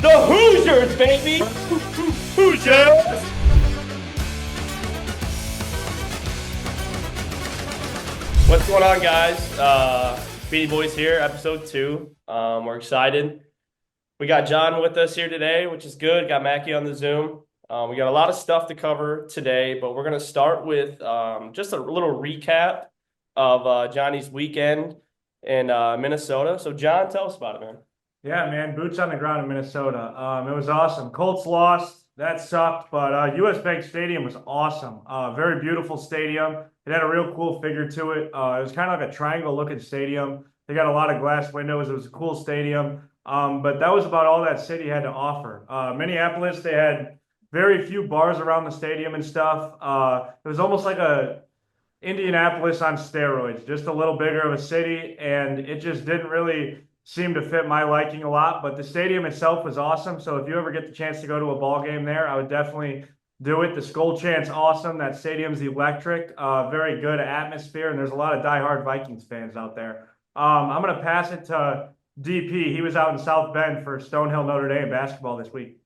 The Hoosiers, baby! Hoosiers! What's going on, guys? Beanie Boys here, episode 2. We're excited. We got John with us here today, which is good. Got Mackie on the Zoom. We got a lot of stuff to cover today, but we're going to start with just a little recap of Johnny's weekend in Minnesota. So, John, tell us about it, man. Yeah, man, boots on the ground in Minnesota. It was awesome. Colts lost. That sucked, but US Bank Stadium was awesome. Very beautiful stadium. It had a real cool figure to it. It was kind of like a triangle looking stadium. They got a lot of glass windows. It was a cool stadium. But that was about all that city had to offer. Minneapolis, they had very few bars around the stadium and stuff. It was almost like a Indianapolis on steroids, just a little bigger of a city, and it just didn't really seem to fit my liking a lot. But the stadium itself was awesome. So if you ever get the chance to go to a ball game there, I would definitely do it. The Skull Chant's awesome. That stadium's electric, very good atmosphere, and there's a lot of diehard Vikings fans out there. I'm going to pass it to DP. He was out in South Bend for Stonehill Notre Dame basketball this week.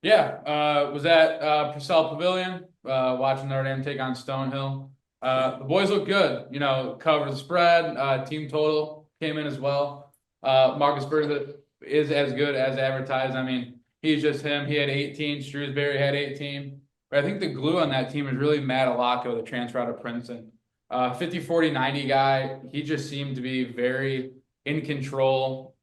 Yeah, was at Purcell Pavilion, watching Notre Dame take on Stonehill. The boys look good, covered the spread, team total came in as well. Marcus Berger is as good as advertised. I mean, he's just him. He had 18. Shrewsbury had 18. But I think the glue on that team is really Matt Alacco, the transfer out of Princeton. 50, 40, 90 guy. He just seemed to be very in control,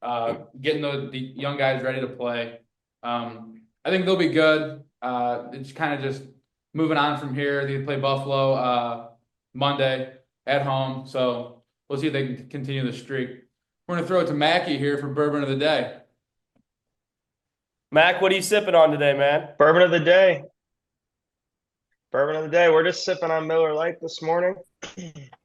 getting the young guys ready to play. I think they'll be good. It's kind of just moving on from here. They play Buffalo Monday at home. So we'll see if they can continue the streak. We're going to throw it to Mackie here for Bourbon of the Day. Mac, what are you sipping on today, man? Bourbon of the day. Bourbon of the day. We're just sipping on Miller Lite this morning.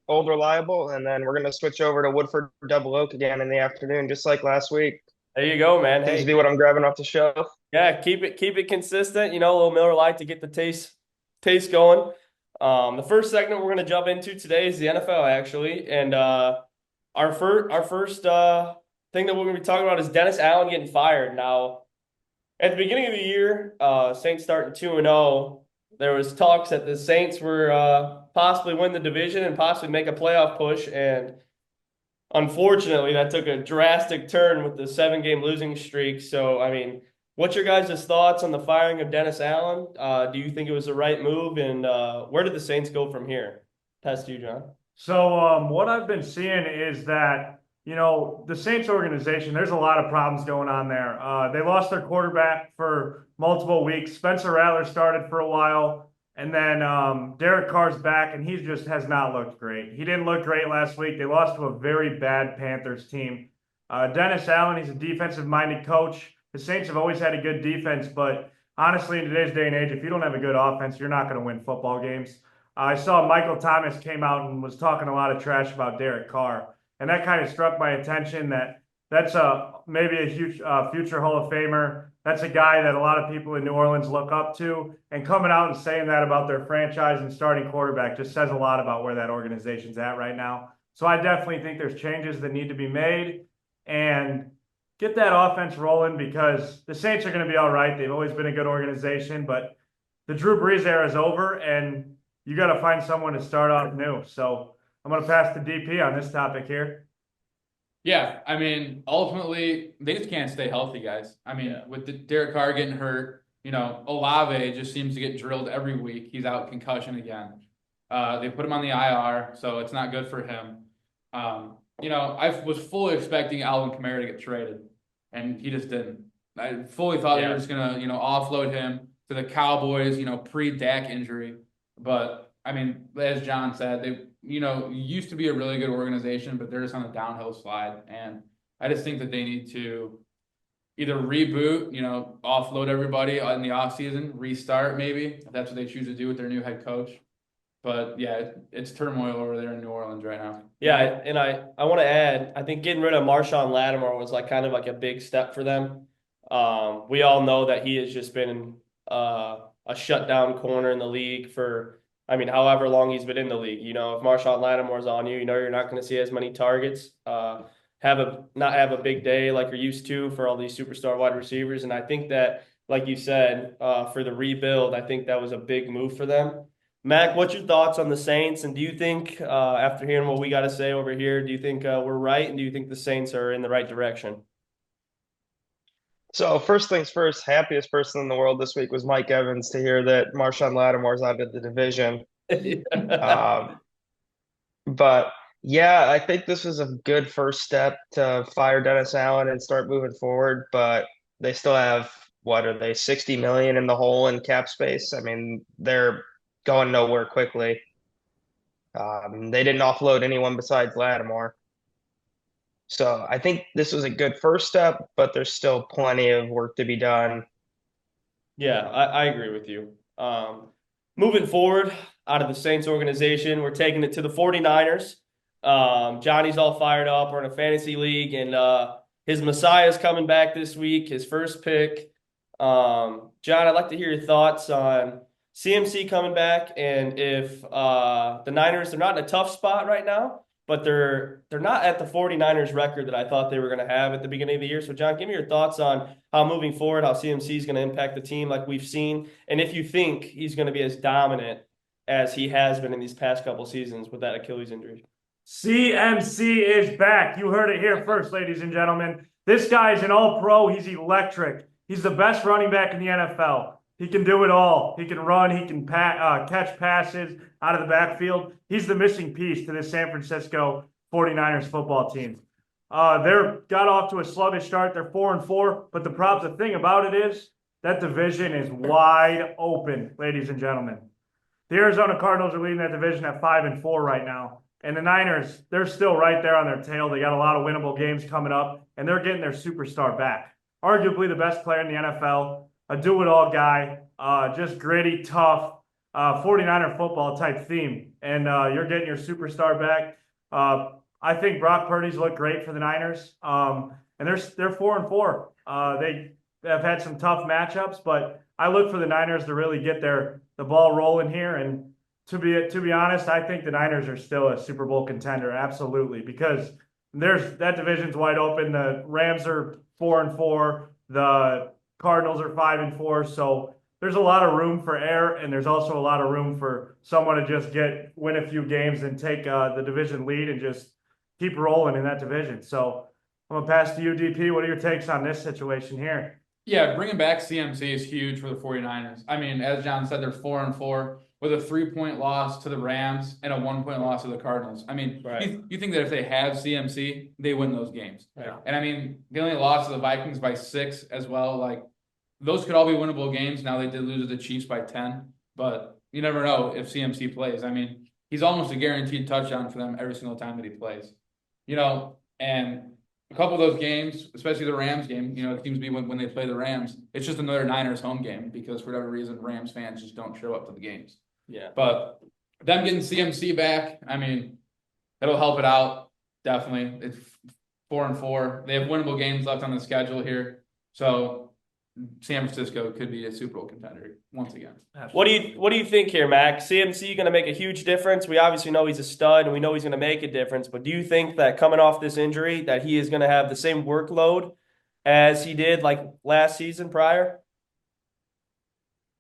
Old Reliable. And then we're going to switch over to Woodford Double Oak again in the afternoon, just like last week. There you go, man. Seems Hey, to be what I'm grabbing off the shelf. yeah, keep it consistent. A little Miller Lite to get the taste going. The first segment we're going to jump into today is the NFL, actually, and our first thing that we're going to be talking about is Dennis Allen getting fired. Now, at the beginning of the year, Saints starting 2-0. There was talks that the Saints were possibly win the division and possibly make a playoff push, and unfortunately, that took a drastic turn with the 7-game losing streak. So, I mean, what's your guys' thoughts on the firing of Dennis Allen? Do you think it was the right move? And where did the Saints go from here? Pass to you, John. So what I've been seeing is that, the Saints organization, there's a lot of problems going on there. They lost their quarterback for multiple weeks. Spencer Rattler started for a while, and then Derek Carr's back, and he just has not looked great. He didn't look great last week. They lost to a very bad Panthers team. Dennis Allen, he's a defensive-minded coach. The Saints have always had a good defense, but honestly, in today's day and age, if you don't have a good offense, you're not going to win football games. I saw Michael Thomas came out and was talking a lot of trash about Derek Carr, and that kind of struck my attention that's maybe a huge future Hall of Famer. That's a guy that a lot of people in New Orleans look up to, and coming out and saying that about their franchise and starting quarterback just says a lot about where that organization's at right now. So I definitely think there's changes that need to be made and get that offense rolling, because the Saints are going to be all right. They've always been a good organization, but the Drew Brees era is over, and you got to find someone to start off new. So I'm going to pass to DP on this topic here. Yeah, I mean, ultimately, they just can't stay healthy, guys. I mean, with Derek Carr getting hurt, Olave just seems to get drilled every week. He's out concussion again. They put him on the IR, so it's not good for him. I was fully expecting Alvin Kamara to get traded, and he just didn't. I fully thought they were just going to, offload him to the Cowboys, pre-Dak injury. But, I mean, as John said, they used to be a really good organization, but they're just on a downhill slide. And I just think that they need to either reboot, offload everybody in the offseason, restart maybe, if that's what they choose to do with their new head coach. But, yeah, it's turmoil over there in New Orleans right now. Yeah, and I want to add, I think getting rid of Marshawn Lattimore was kind of a big step for them. We all know that he has just been a shutdown corner in the league for – however long he's been in the league. If Marshawn Lattimore's on you, you're not going to see as many targets. not have a big day like you're used to for all these superstar wide receivers. And I think that, like you said, for the rebuild, I think that was a big move for them. Mac, what's your thoughts on the Saints? And do you think, after hearing what we got to say over here, do you think we're right? And do you think the Saints are in the right direction? So first things first, happiest person in the world this week was Mike Evans to hear that Marshawn Lattimore's out of the division. Um, but yeah, I think this was a good first step to fire Dennis Allen and start moving forward. But they still have, what are they, 60 million in the hole in cap space? I mean, they're going nowhere quickly. They didn't offload anyone besides Lattimore. So I think this was a good first step, but there's still plenty of work to be done. Yeah, I agree with you. Moving forward out of the Saints organization, we're taking it to the 49ers. Johnny's all fired up. We're in a fantasy league, and his Messiah's coming back this week, his first pick. John, I'd like to hear your thoughts on CMC coming back, and if the Niners, they're not in a tough spot right now, but they're not at the 49ers record that I thought they were going to have at the beginning of the year. So, John, give me your thoughts on how moving forward, how CMC is going to impact the team like we've seen, and if you think he's going to be as dominant as he has been in these past couple seasons with that Achilles injury. CMC is back. You heard it here first, ladies and gentlemen. This guy is an all-pro. He's electric. He's the best running back in the NFL. He can do it all. He can run. He can catch passes out of the backfield. He's the missing piece to this San Francisco 49ers football team. They're got off to a sluggish start. They're 4-4, but the thing about it is that division is wide open, ladies and gentlemen. The Arizona Cardinals are leading that division at 5-4 right now. And the Niners, they're still right there on their tail. They got a lot of winnable games coming up, and they're getting their superstar back. Arguably the best player in the NFL, a do-it-all guy, just gritty, tough, 49er football type theme. And you're getting your superstar back. I think Brock Purdy's looked great for the Niners. And they're 4-4. They have had some tough matchups, but I look for the Niners to really get the ball rolling here. And to be honest, I think the Niners are still a Super Bowl contender, absolutely, because that division's wide open. The Rams are 4-4. The Cardinals are 5-4. So there's a lot of room for error, and there's also a lot of room for someone to just win a few games and take the division lead and just keep rolling in that division. So I'm gonna pass to you, DP. What are your takes on this situation here? Yeah, bringing back CMC is huge for the 49ers. I mean, as John said, they're 4-4 with a 3-point loss to the Rams and a 1-point loss to the Cardinals. I mean, Right. you think that if they have CMC, they win those games. Right. And I mean, they only lost to the Vikings by 6 as well. Like, those could all be winnable games. Now they did lose to the Chiefs by 10, but you never know if CMC plays. I mean, he's almost a guaranteed touchdown for them every single time that he plays. And a couple of those games, especially the Rams game, it seems to be when they play the Rams, it's just another Niners home game because for whatever reason, Rams fans just don't show up to the games. Yeah. But them getting CMC back, I mean, it'll help it out. Definitely. It's 4-4. They have winnable games left on the schedule here. So San Francisco could be a Super Bowl contender once again. What do you think here, Mac? CMC going to make a huge difference? We obviously know he's a stud, and we know he's going to make a difference. But do you think that coming off this injury, that he is going to have the same workload as he did like last season prior?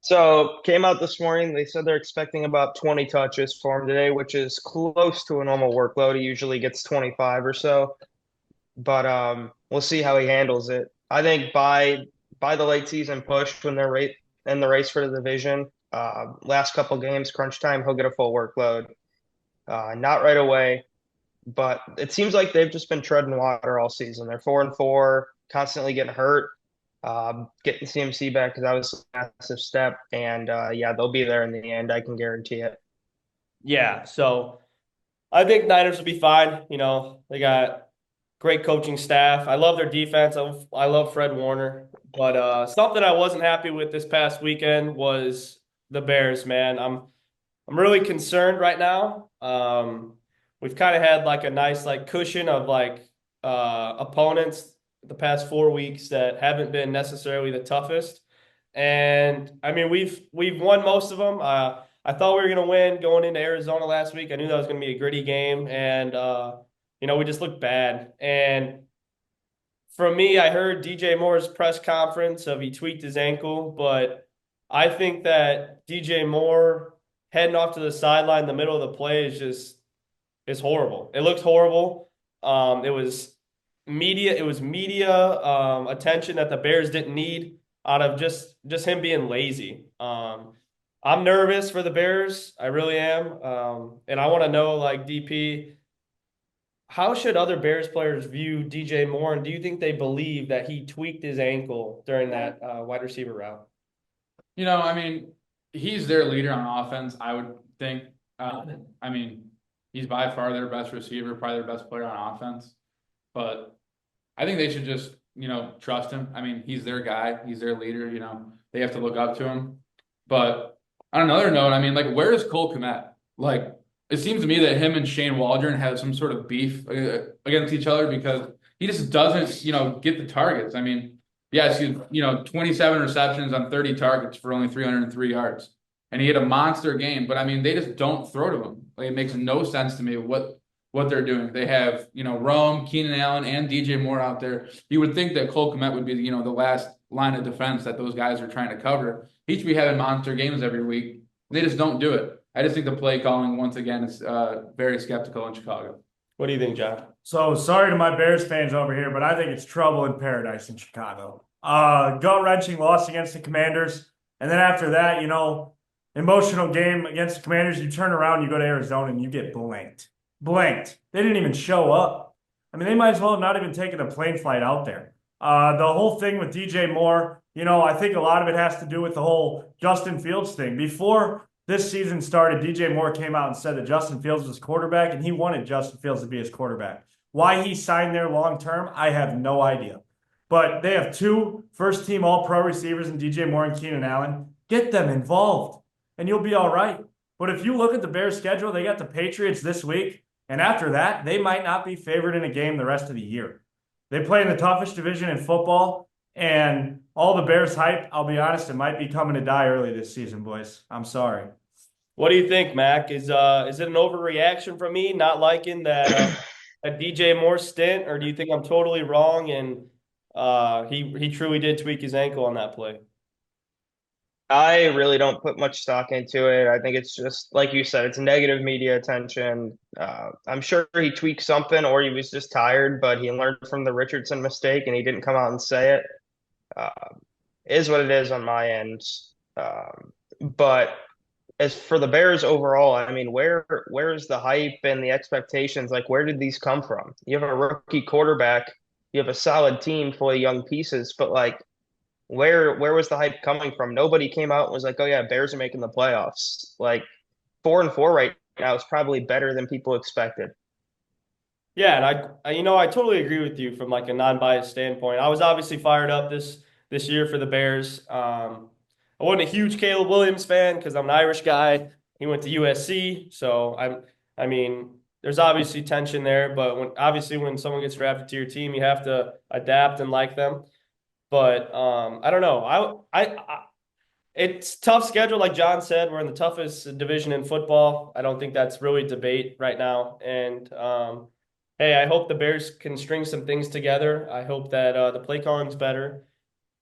So came out this morning. They said they're expecting about 20 touches for him today, which is close to a normal workload. He usually gets 25 or so, but we'll see how he handles it. I think by the late season push when they're in the race for the division, last couple games, crunch time, he'll get a full workload. Not right away, but it seems like they've just been treading water all season. They're 4-4, constantly getting hurt. Getting CMC back because that was a massive step, and yeah, they'll be there in the end. I can guarantee it. Yeah, so I think Niners will be fine. They got great coaching staff. I love their defense. I love Fred Warner. But something I wasn't happy with this past weekend was the Bears, man. I'm really concerned right now. We've kind of had like a nice like cushion of like opponents the past 4 weeks that haven't been necessarily the toughest. And I mean, we've won most of them. I thought we were going to win going into Arizona last week. I knew that was going to be a gritty game. And we just looked bad. And for me, I heard DJ Moore's press conference of he tweaked his ankle, but I think that DJ Moore heading off to the sideline in the middle of the play is horrible. It looks horrible. It was media attention that the Bears didn't need out of just him being lazy. I'm nervous for the Bears. I really am. And I want to know, like, DP, how should other Bears players view DJ Moore? And do you think they believe that he tweaked his ankle during that wide receiver route? I mean, he's their leader on offense, I would think. I mean, he's by far their best receiver, probably their best player on offense. But I think they should just, trust him. I mean, he's their guy. He's their leader. They have to look up to him. But on another note, I mean, like, where is Cole Kmet? Like, it seems to me that him and Shane Waldron have some sort of beef against each other because he just doesn't, get the targets. I mean, yes, 27 receptions on 30 targets for only 303 yards. And he had a monster game, but I mean, they just don't throw to him. Like, it makes no sense to me what they're doing. They have, Rome, Keenan Allen, and DJ Moore out there. You would think that Cole Kmet would be, the last line of defense that those guys are trying to cover. He should be having monster games every week. They just don't do it. I just think the play calling, once again, is very skeptical in Chicago. What do you think, John? So sorry to my Bears fans over here, but I think it's trouble in paradise in Chicago. Gut-wrenching loss against the Commanders. And then after that, emotional game against the Commanders, you turn around, you go to Arizona, and you get blanked. Blanked. They didn't even show up. I mean, they might as well have not even taken a plane flight out there. The whole thing with DJ Moore, I think a lot of it has to do with the whole Justin Fields thing. Before this season started, DJ Moore came out and said that Justin Fields was quarterback, and he wanted Justin Fields to be his quarterback. Why he signed there long term, I have no idea. But they have two first-team All-Pro receivers in DJ Moore and Keenan Allen. Get them involved, and you'll be all right. But if you look at the Bears' schedule, they got the Patriots this week, and after that, they might not be favored in a game the rest of the year. They play in the toughest division in football, and all the Bears hype, I'll be honest, it might be coming to die early this season, boys. I'm sorry. What do you think, Mac? Is it an overreaction from me not liking that a DJ Moore stint, or do you think I'm totally wrong and he truly did tweak his ankle on that play? I really don't put much stock into it. I think it's just, like you said, it's negative media attention. I'm sure he tweaked something or he was just tired, but he learned from the Richardson mistake and he didn't come out and say it. Is what it is on my end. But as for the Bears overall, I mean, where is the hype and the expectations? Like, where did these come from? You have a rookie quarterback, you have a solid team full of young pieces, but like, where was the hype coming from? Nobody came out and was like, "Oh yeah, Bears are making the playoffs." Like 4-4 right now is probably better than people expected. Yeah, and I totally agree with you from like a non-biased standpoint. I was obviously fired up this year for the Bears. I wasn't a huge Caleb Williams fan because I'm an Irish guy. He went to USC, so I mean, there's obviously tension there. But when someone gets drafted to your team, you have to adapt and like them. But I don't know. It's tough schedule, like John said. We're in the toughest division in football. I don't think that's really debate right now. And hey, I hope the Bears can string some things together. I hope that the play calling's better.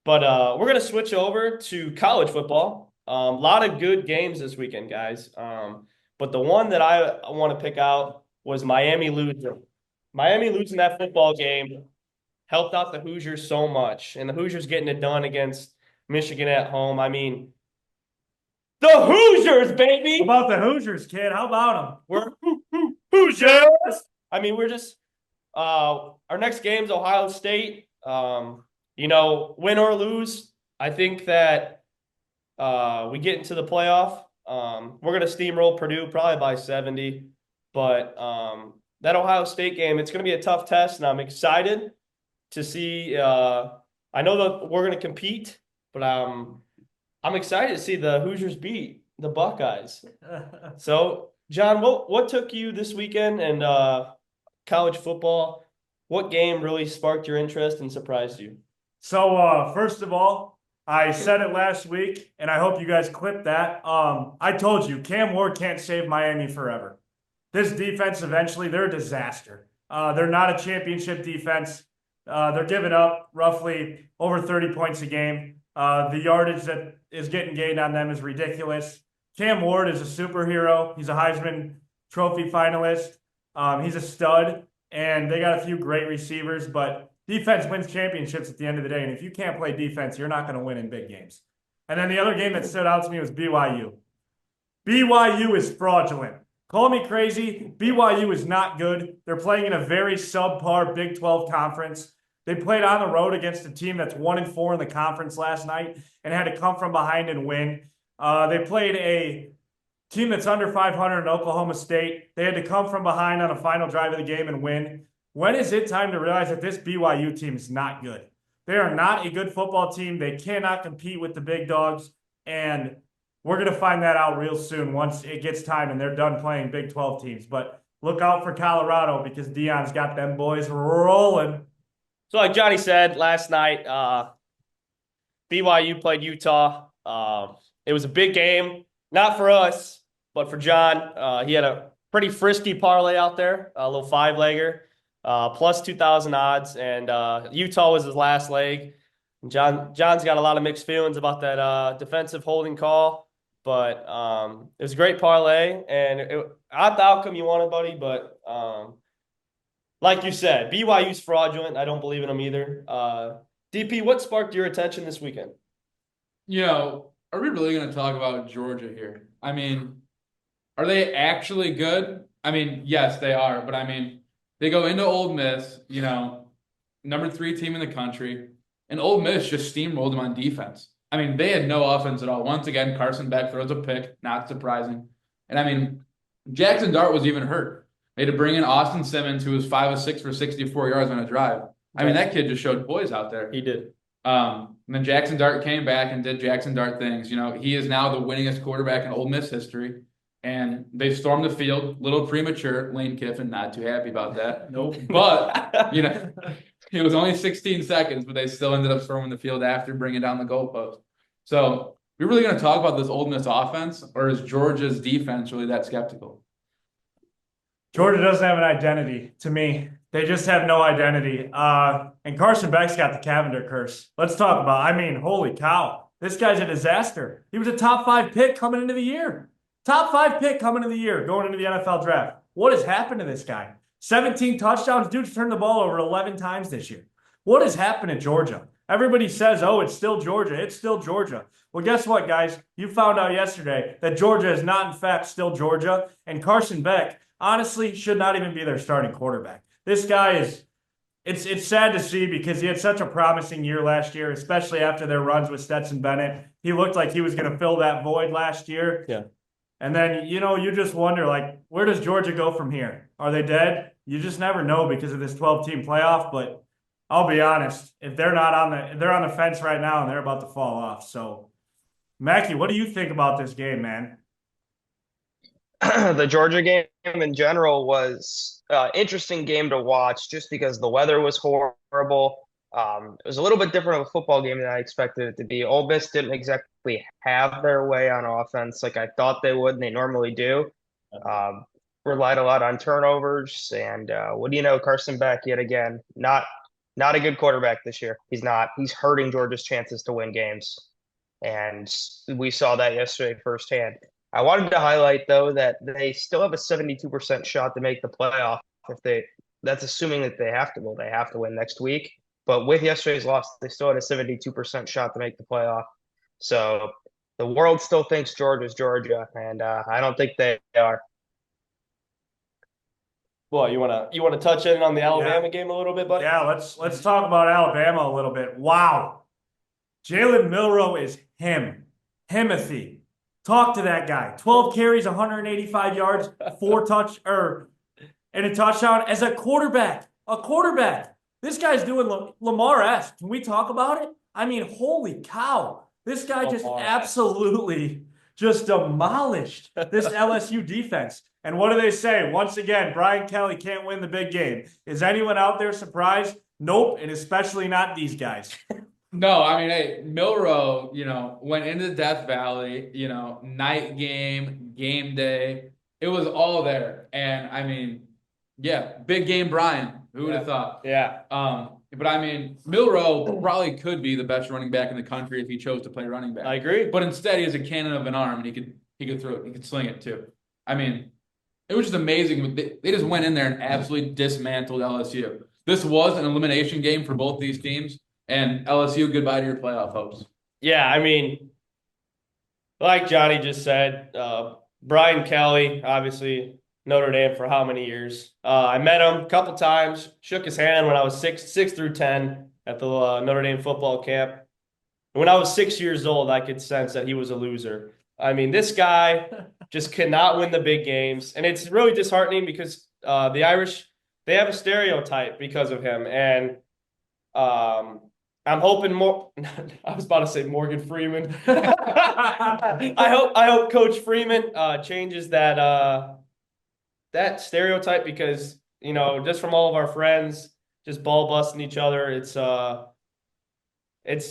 But we're gonna switch over to college football. A lot of good games this weekend, guys. But the one that I want to pick out was Miami losing. Miami losing that football game helped out the Hoosiers so much, and the Hoosiers getting it done against Michigan at home. I mean, the Hoosiers, baby. How about the Hoosiers, kid? How about them? We're Hoosiers. I mean, we're just our next game's Ohio State. Win or lose, I think that we get into the playoff. We're gonna steamroll Purdue probably by 70, but that Ohio State game, it's gonna be a tough test, and I'm excited to see. I know that we're going to compete, but I'm excited to see the Hoosiers beat the Buckeyes. So, John, what took you this weekend and college football? What game really sparked your interest and surprised you? So, first of all, I said it last week, and I hope you guys clipped that. I told you, Cam Ward can't save Miami forever. This defense, eventually, they're a disaster. They're not a championship defense. They're giving up roughly over 30 points a game. The yardage that is getting gained on them is ridiculous. Cam Ward is a superhero. He's a Heisman Trophy finalist. He's a stud, and they got a few great receivers, but defense wins championships at the end of the day. And if you can't play defense, you're not going to win in big games. And then the other game that stood out to me was BYU. BYU is fraudulent. Call me crazy. BYU is not good. They're playing in a very subpar Big 12 conference. They played on the road against a team that's 1-4 in the conference last night and had to come from behind and win. They played a team that's under 500 in Oklahoma State. They had to come from behind on a final drive of the game and win. When is it time to realize that this BYU team is not good? They are not a good football team. They cannot compete with the big dogs. And we're going to find that out real soon once it gets time and they're done playing Big 12 teams. But look out for Colorado because Deion's got them boys rolling. So like Johnny said last night, BYU played Utah. It was a big game, not for us, but for John. He had a pretty frisky parlay out there, a little 5-legger, plus 2,000 odds, and Utah was his last leg. John's got a lot of mixed feelings about that defensive holding call, but it was a great parlay, and not the outcome you wanted, buddy, but like you said, BYU's fraudulent. I don't believe in them either. DP, what sparked your attention this weekend? Are we really going to talk about Georgia here? I mean, are they actually good? I mean, yes, they are. But, I mean, they go into Ole Miss, number 3 team in the country, and Ole Miss just steamrolled them on defense. I mean, they had no offense at all. Once again, Carson Beck throws a pick, not surprising. And, I mean, Jackson Dart was even hurt. They had to bring in Austin Simmons, who was 5 of 6 for 64 yards on a drive. I mean, that kid just showed poise out there. He did. And then Jackson Dart came back and did Jackson Dart things. He is now the winningest quarterback in Ole Miss history. And they stormed the field, little premature. Lane Kiffin, not too happy about that. Nope. But, it was only 16 seconds, but they still ended up storming the field after bringing down the goalpost. So, we're really going to talk about this Ole Miss offense, or is Georgia's defense really that skeptical? Georgia doesn't have an identity to me. They just have no identity. And Carson Beck's got the Cavender curse. Let's talk about, holy cow. This guy's a disaster. He was a top 5 pick coming into the year. Top 5 pick coming into the year, going into the NFL draft. What has happened to this guy? 17 touchdowns. Dude's turned the ball over 11 times this year. What has happened to Georgia? Everybody says, oh, it's still Georgia. It's still Georgia. Well, guess what, guys? You found out yesterday that Georgia is not, in fact, still Georgia. And Carson Beck, honestly, should not even be their starting quarterback. This guy is, it's sad to see because he had such a promising year last year, especially after their runs with Stetson Bennett. He looked like he was going to fill that void last year. Yeah. And then, you just wonder, where does Georgia go from here? Are they dead? You just never know because of this 12-team playoff. But I'll be honest, if they're on the fence right now and they're about to fall off. So, Mackie, what do you think about this game, man? The Georgia game in general was an interesting game to watch just because the weather was horrible. It was a little bit different of a football game than I expected it to be. Ole Miss didn't exactly have their way on offense like I thought they would, and they normally do. Relied a lot on turnovers, and what do you know, Carson Beck yet again, not a good quarterback this year. He's not. He's hurting Georgia's chances to win games, and we saw that yesterday firsthand. I wanted to highlight, though, that they still have a 72% shot to make the playoff. That's assuming that they have to. Well, they have to win next week. But with yesterday's loss, they still had a 72% shot to make the playoff. So the world still thinks Georgia's Georgia, and I don't think they are. Well, you wanna touch in on the Alabama game a little bit, buddy? Yeah, let's talk about Alabama a little bit. Wow. Jalen Milroe is him. Himothy. Talk to that guy. 12 carries, 185 yards, and a touchdown as a quarterback. A quarterback. This guy's doing Lamar-esque. Can we talk about it? Holy cow. This guy just absolutely just demolished this LSU defense. And what do they say? Once again, Brian Kelly can't win the big game. Is anyone out there surprised? Nope, and especially not these guys. No, hey, Milroe, went into Death Valley, night game, game day. It was all there. And, Yeah, big game Brian. Who would have Yeah. thought? Yeah. But I mean, Milroe probably could be the best running back in the country if he chose to play running back. I agree. But instead, he has a cannon of an arm, and he could throw it. He could sling it too. I mean, it was just amazing. They just went in there and absolutely dismantled LSU. This was an elimination game for both these teams, and LSU, goodbye to your playoff hopes. Yeah, I mean, like Johnny just said, Brian Kelly, obviously Notre Dame for how many years? I met him a couple times, shook his hand when I was six through 10 at the Notre Dame football camp. When I was 6 years old, I could sense that he was a loser. I mean, this guy just cannot win the big games. And it's really disheartening because the Irish, they have a stereotype because of him. And I'm hoping more. I was about to say Morgan Freeman. I hope Coach Freeman changes that stereotype because just from all of our friends just ball busting each other, it's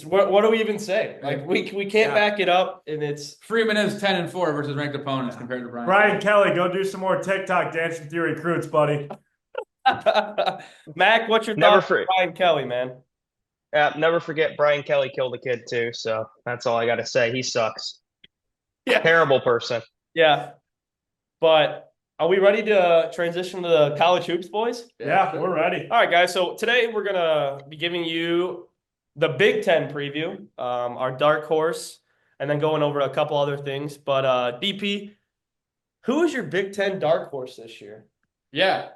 what do we even say? Like we can't back it up, and it's Freeman is 10-4 versus ranked opponents compared to Brian. Brian Kelly, go do some more TikTok dancing through recruits, buddy. Mac, what's your thoughts on Brian Kelly, man? Never forget Brian Kelly killed a kid too, so that's all I got to say. He sucks. Yeah. Terrible person. Yeah. But are we ready to transition to the college hoops, boys? Yeah, we're ready. All right, guys. So today we're going to be giving you the Big Ten preview, our dark horse, and then going over a couple other things. But DP, who is your Big Ten dark horse this year? Yeah.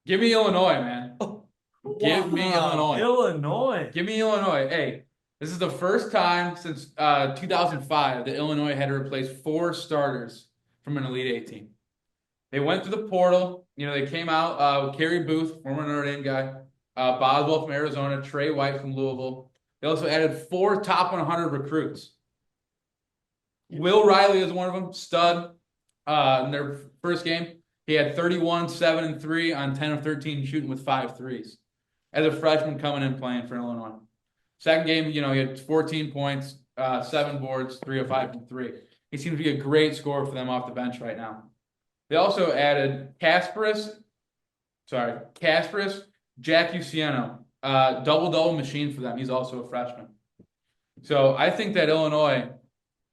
Give me Illinois, man. Give me Illinois. Illinois. Give me Illinois. Hey, this is the first time since 2005 that Illinois had to replace 4 starters from an Elite 8 team. They went through the portal. They came out with Kerry Booth, former Notre Dame guy, Boswell from Arizona, Trey White from Louisville. They also added 4 top 100 recruits. Will Riley is one of them, stud in their first game. He had 31, 7, and 3 on 10 of 13 shooting with 5 threes. As a freshman coming in playing for Illinois. Second game, he had 14 points, 7 boards, 3 of 5 from 3. He seems to be a great scorer for them off the bench right now. They also added Kasparis, Jack Uciano, double-double machine for them. He's also a freshman. So I think that Illinois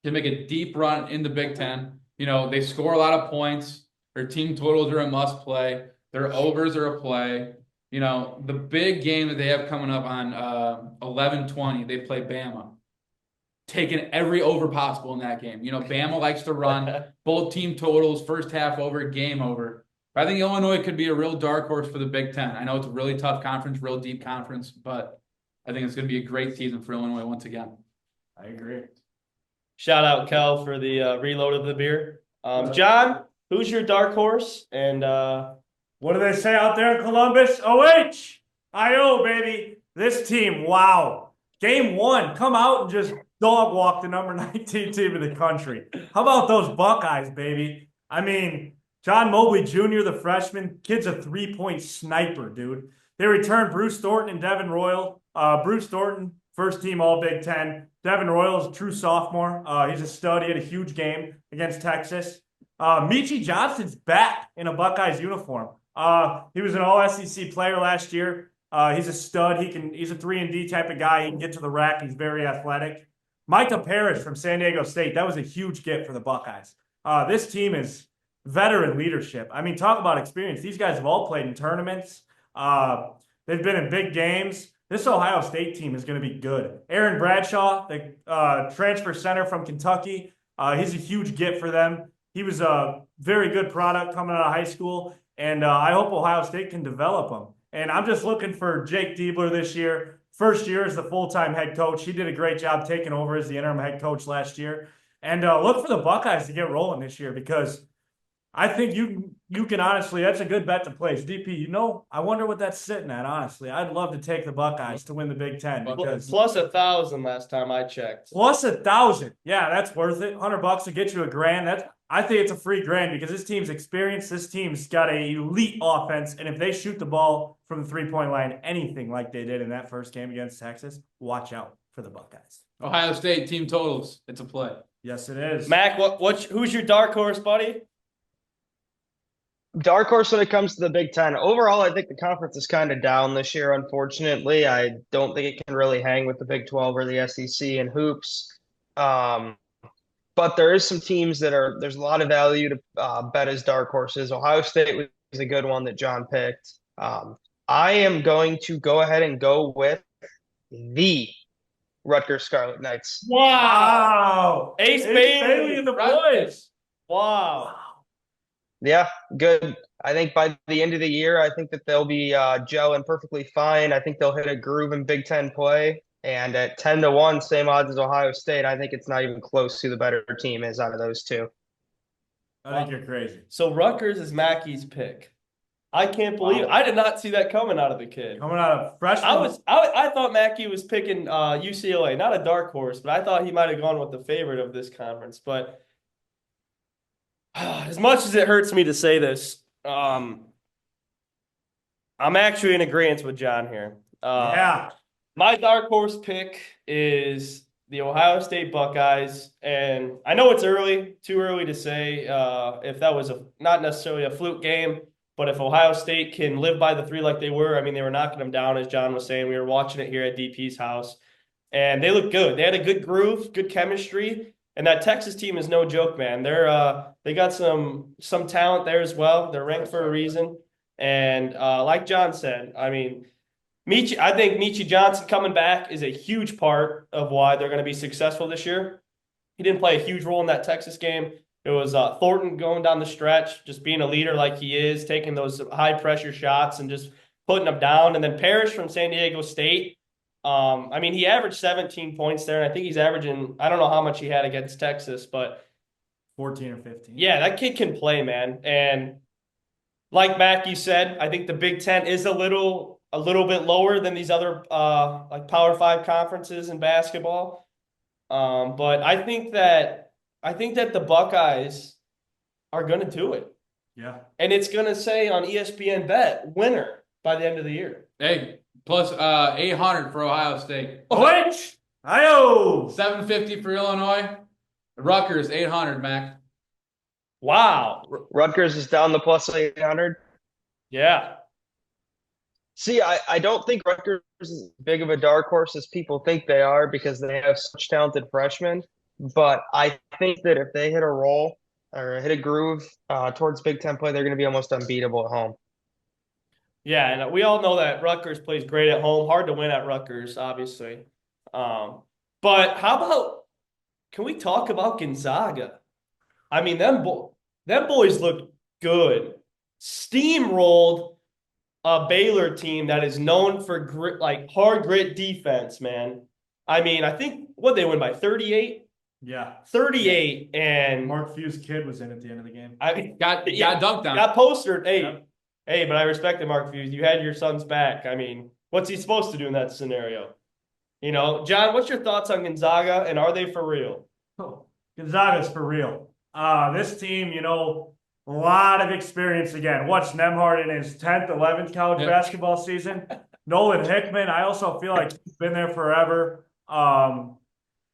can make a deep run in the Big Ten. They score a lot of points. Their team totals are a must play. Their overs are a play. The big game that they have coming up on 11/20, they play Bama. Taking every over possible in that game. Bama likes to run. Both team totals, first half over, game over. But I think Illinois could be a real dark horse for the Big Ten. I know it's a really tough conference, real deep conference, but I think it's going to be a great season for Illinois once again. I agree. Shout out Kel for the reload of the beer. John, who's your dark horse? And what do they say out there in Columbus? OH! Baby. This team, wow. Game 1, come out and just dog walk the number 19 team in the country. How about those Buckeyes, baby? I mean, John Mobley Jr., the freshman, kid's a 3-point sniper, dude. They returned Bruce Thornton and Devin Royal. Bruce Thornton, first team All Big Ten. Devin Royal is a true sophomore. He's a stud. He had a huge game against Texas. Michi Johnson's back in a Buckeyes uniform. He was an All-SEC player last year. He's a stud. He's a 3-and-D type of guy. He can get to the rack. He's very athletic. Micah Parrish from San Diego State. That was a huge get for the Buckeyes. This team is veteran leadership. I mean, talk about experience. These guys have all played in tournaments. They've been in big games. This Ohio State team is going to be good. Aaron Bradshaw, the transfer center from Kentucky, he's a huge get for them. He was a very good product coming out of high school, and I hope Ohio State can develop him. And I'm just looking for Jake Diebler this year. First year as the full-time head coach. He did a great job taking over as the interim head coach last year. And look for the Buckeyes to get rolling this year because I think you can honestly, that's a good bet to place. DP, I wonder what that's sitting at, honestly. I'd love to take the Buckeyes to win the Big Ten. Because plus 1,000 last time I checked. Plus 1,000. Yeah, that's worth it. $100 to get you $1,000. I think it's a free grand because this team's experienced. This team's got an elite offense. And if they shoot the ball from the three-point line, anything like they did in that first game against Texas, watch out for the Buckeyes. Ohio State team totals. It's a play. Yes, it is. Mac, who's your dark horse, buddy? Dark horse when it comes to the Big Ten. Overall, I think the conference is kind of down this year, unfortunately. I don't think it can really hang with the Big 12 or the SEC in hoops. Um, but there is some teams there's a lot of value to bet as dark horses. Ohio State was a good one that John picked. I am going to go ahead and go with the Rutgers Scarlet Knights. Wow. Ace Bailey Bailey. and the Rutgers. boys. Wow. Yeah, good. I think by the end of the year, I think that they'll be gelling perfectly fine. I think they'll hit a groove in Big Ten play. And at 10-1, same odds as Ohio State, I think it's not even close who the better team is out of those two. I think you're crazy. So Rutgers is Mackey's pick. I can't believe Wow. I did not see that coming out of the kid. Coming out of freshman. I thought Mackey was picking UCLA, not a dark horse, but I thought he might have gone with the favorite of this conference. But as much as it hurts me to say this, I'm actually in agreement with John here. Yeah. My dark horse pick is the Ohio State Buckeyes, and I know it's early, too early to say if that was not necessarily a fluke game, but if Ohio State can live by the three like they were, I mean, they were knocking them down, as John was saying. We were watching it here at DP's house, and they look good. They had a good groove, good chemistry, and that Texas team is no joke, man. They got some talent there as well. They're ranked for a reason, and like John said, I mean. I think Michi Johnson coming back is a huge part of why they're going to be successful this year. He didn't play a huge role in that Texas game. It was Thornton going down the stretch, just being a leader like he is, taking those high-pressure shots and just putting them down. And then Parrish from San Diego State. I mean, he averaged 17 points there, and I think he's averaging – I don't know how much he had against Texas, but 14 or 15. yeah, that kid can play, man. And like Mackey said, I think the Big Ten is a little bit lower than these other like Power 5 conferences in basketball. But I think that the Buckeyes are going to do it. Yeah. And it's going to say on ESPN Bet winner by the end of the year. Hey, plus 800 for Ohio State. Which? Ayo. 750 for Illinois. Rutgers 800, Mac. Wow. Rutgers is down the plus 800. Yeah. See, I don't think Rutgers is as big of a dark horse as people think they are because they have such talented freshmen. But I think that if they hit a roll or hit a groove towards Big Ten play, they're going to be almost unbeatable at home. Yeah, and we all know that Rutgers plays great at home. Hard to win at Rutgers, obviously. But how about – can we talk about Gonzaga? I mean, them boys look good. Steamrolled a Baylor team that is known for grit, like hard grit defense, man. I mean, I think what they win by 38. Yeah. 38, and Mark Few's kid was in at the end of the game. I mean, Got dunked on. got postered. Hey, Yep. hey, but I respected Mark Fuse. You had your son's back. I mean, what's he supposed to do in that scenario? You know, John, what's your thoughts on Gonzaga, and are they for real? Oh, Gonzaga's for real. This team, you know, a lot of experience again. Watch Nemhard in his 10th, 11th college basketball season. Nolan Hickman, I also feel like he's been there forever.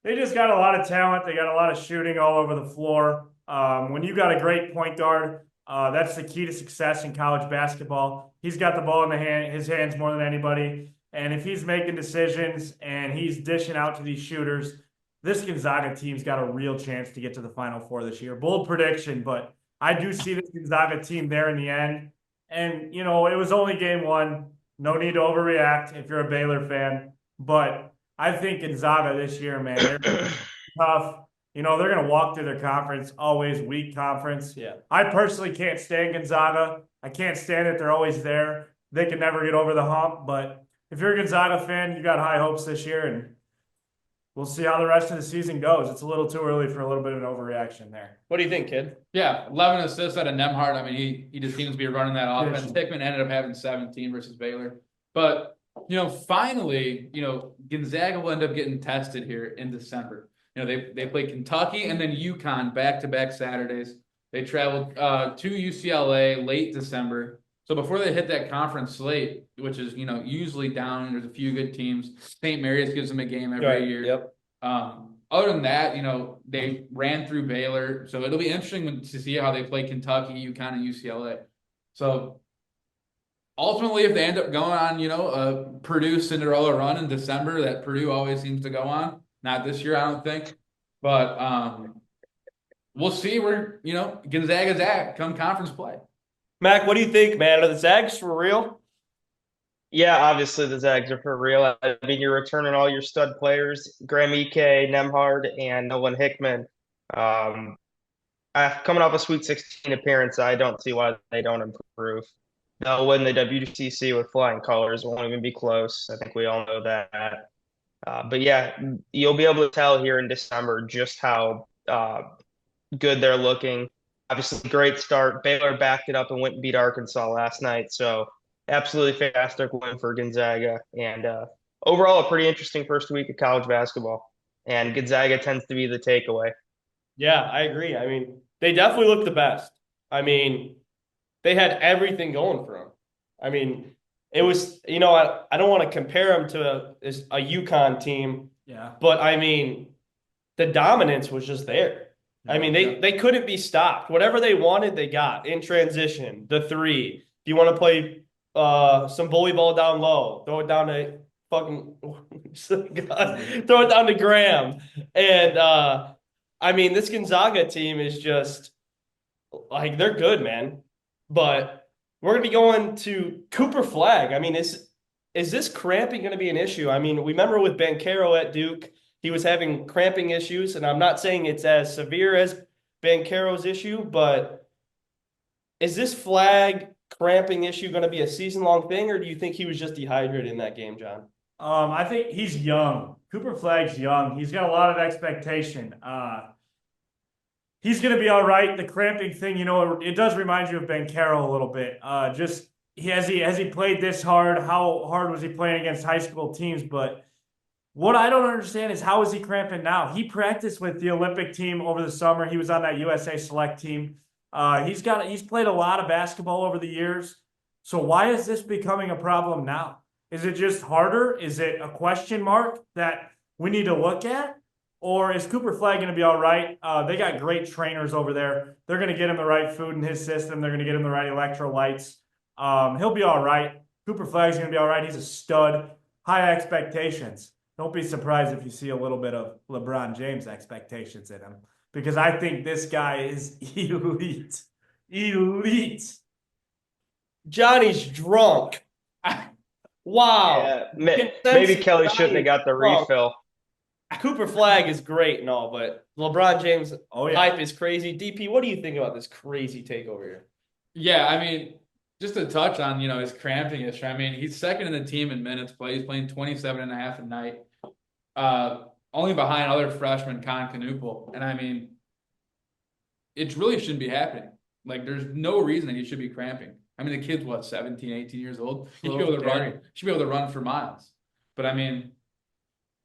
They just got a lot of talent. They got a lot of shooting all over the floor. When you got a great point guard, that's the key to success in college basketball. He's got the ball in his hands more than anybody. And if he's making decisions and he's dishing out to these shooters, this Gonzaga team's got a real chance to get to the Final Four this year. Bold prediction, but I do see this Gonzaga team there in the end. And, you know, it was only game one. No need to overreact if you're a Baylor fan. But I think Gonzaga this year, man, they're tough. You know, they're going to walk through their conference, always weak conference. Yeah. I personally can't stand Gonzaga. I can't stand it. They're always there. They can never get over the hump. But if you're a Gonzaga fan, you got high hopes this year, and we'll see how the rest of the season goes. It's a little too early for a little bit of an overreaction there. What do you think, kid? Yeah, 11 assists out of Nemhard. I mean, he just seems to be running that offense. Hickman ended up having 17 versus Baylor. But, you know, finally, you know, Gonzaga will end up getting tested here in December. You know, they play Kentucky and then UConn back-to-back Saturdays. They traveled to UCLA late December. So before they hit that conference slate, which is, you know, usually down, there's a few good teams. St. Mary's gives them a game every year. Yep. Other than that, you know, they ran through Baylor. So it'll be interesting to see how they play Kentucky, UConn, and UCLA. So ultimately, if they end up going on, a Purdue Cinderella run in December that Purdue always seems to go on, not this year, I don't think, but we'll see where, Gonzaga's at come conference play. Mac, what do you think, man? Are the Zags for real? Yeah, obviously the Zags are for real. I mean, you're returning all your stud players, Graham Ike, Nemhard, and Nolan Hickman. Um, Coming off a Sweet 16 appearance, I don't see why they don't improve. They'll win the WCC with flying colors. It won't even be close. I think we all know that. But yeah, you'll be able to tell here in December just how good they're looking. Obviously, great start. Baylor backed it up and went and beat Arkansas last night. So absolutely fantastic win for Gonzaga. And overall, a pretty interesting first week of college basketball. And Gonzaga tends to be the takeaway. Yeah, I agree. I mean, they definitely look the best. I mean, they had everything going for them. I mean, it was, I don't want to compare them to a UConn team, Yeah. but I mean, the dominance was just there. I mean, they couldn't be stopped. Whatever they wanted, they got in transition. The three. If you want to play some bully ball down low, throw it down to fucking God, throw it down to Graham. And I mean, this Gonzaga team is just like they're good, man. But we're gonna be going to Cooper Flagg. I mean, is this cramping gonna be an issue? I mean, we remember with Banchero at Duke, he was having cramping issues, and I'm not saying it's as severe as Banchero's issue, but is this Flagg cramping issue going to be a season-long thing, or do you think he was just dehydrated in that game, John? I think he's young. Cooper Flagg's young. He's got a lot of expectation. He's going to be all right. The cramping thing, it does remind you of Banchero a little bit. Just has he played this hard? How hard was he playing against high school teams? But what I don't understand is how is he cramping now? He practiced with the Olympic team over the summer. He was on that USA select team. He's played a lot of basketball over the years. So why is this becoming a problem now? Is it just harder? Is it a question mark that we need to look at? Or is Cooper Flagg going to be all right? They got great trainers over there. They're going to get him the right food in his system. They're going to get him the right electrolytes. He'll be all right. Cooper Flagg's going to be all right. He's a stud. High expectations. Don't be surprised if you see a little bit of LeBron James expectations in him, because I think this guy is elite. Elite. Johnny's drunk. Wow. Yeah, maybe Kelly shouldn't have got the refill. Cooper Flagg is great and all, but LeBron James hype is crazy. DP, what do you think about this crazy takeover here? Yeah, I mean, just to touch on, his cramping issue. I mean, he's second in the team in minutes played. He's playing 27 and a half a night. Only behind other freshman Con Canoopel. And I mean, it really shouldn't be happening. Like, there's no reason that he should be cramping. I mean, the kid's 17, 18 years old. He should be able to run. Should be able to run for miles. But I mean,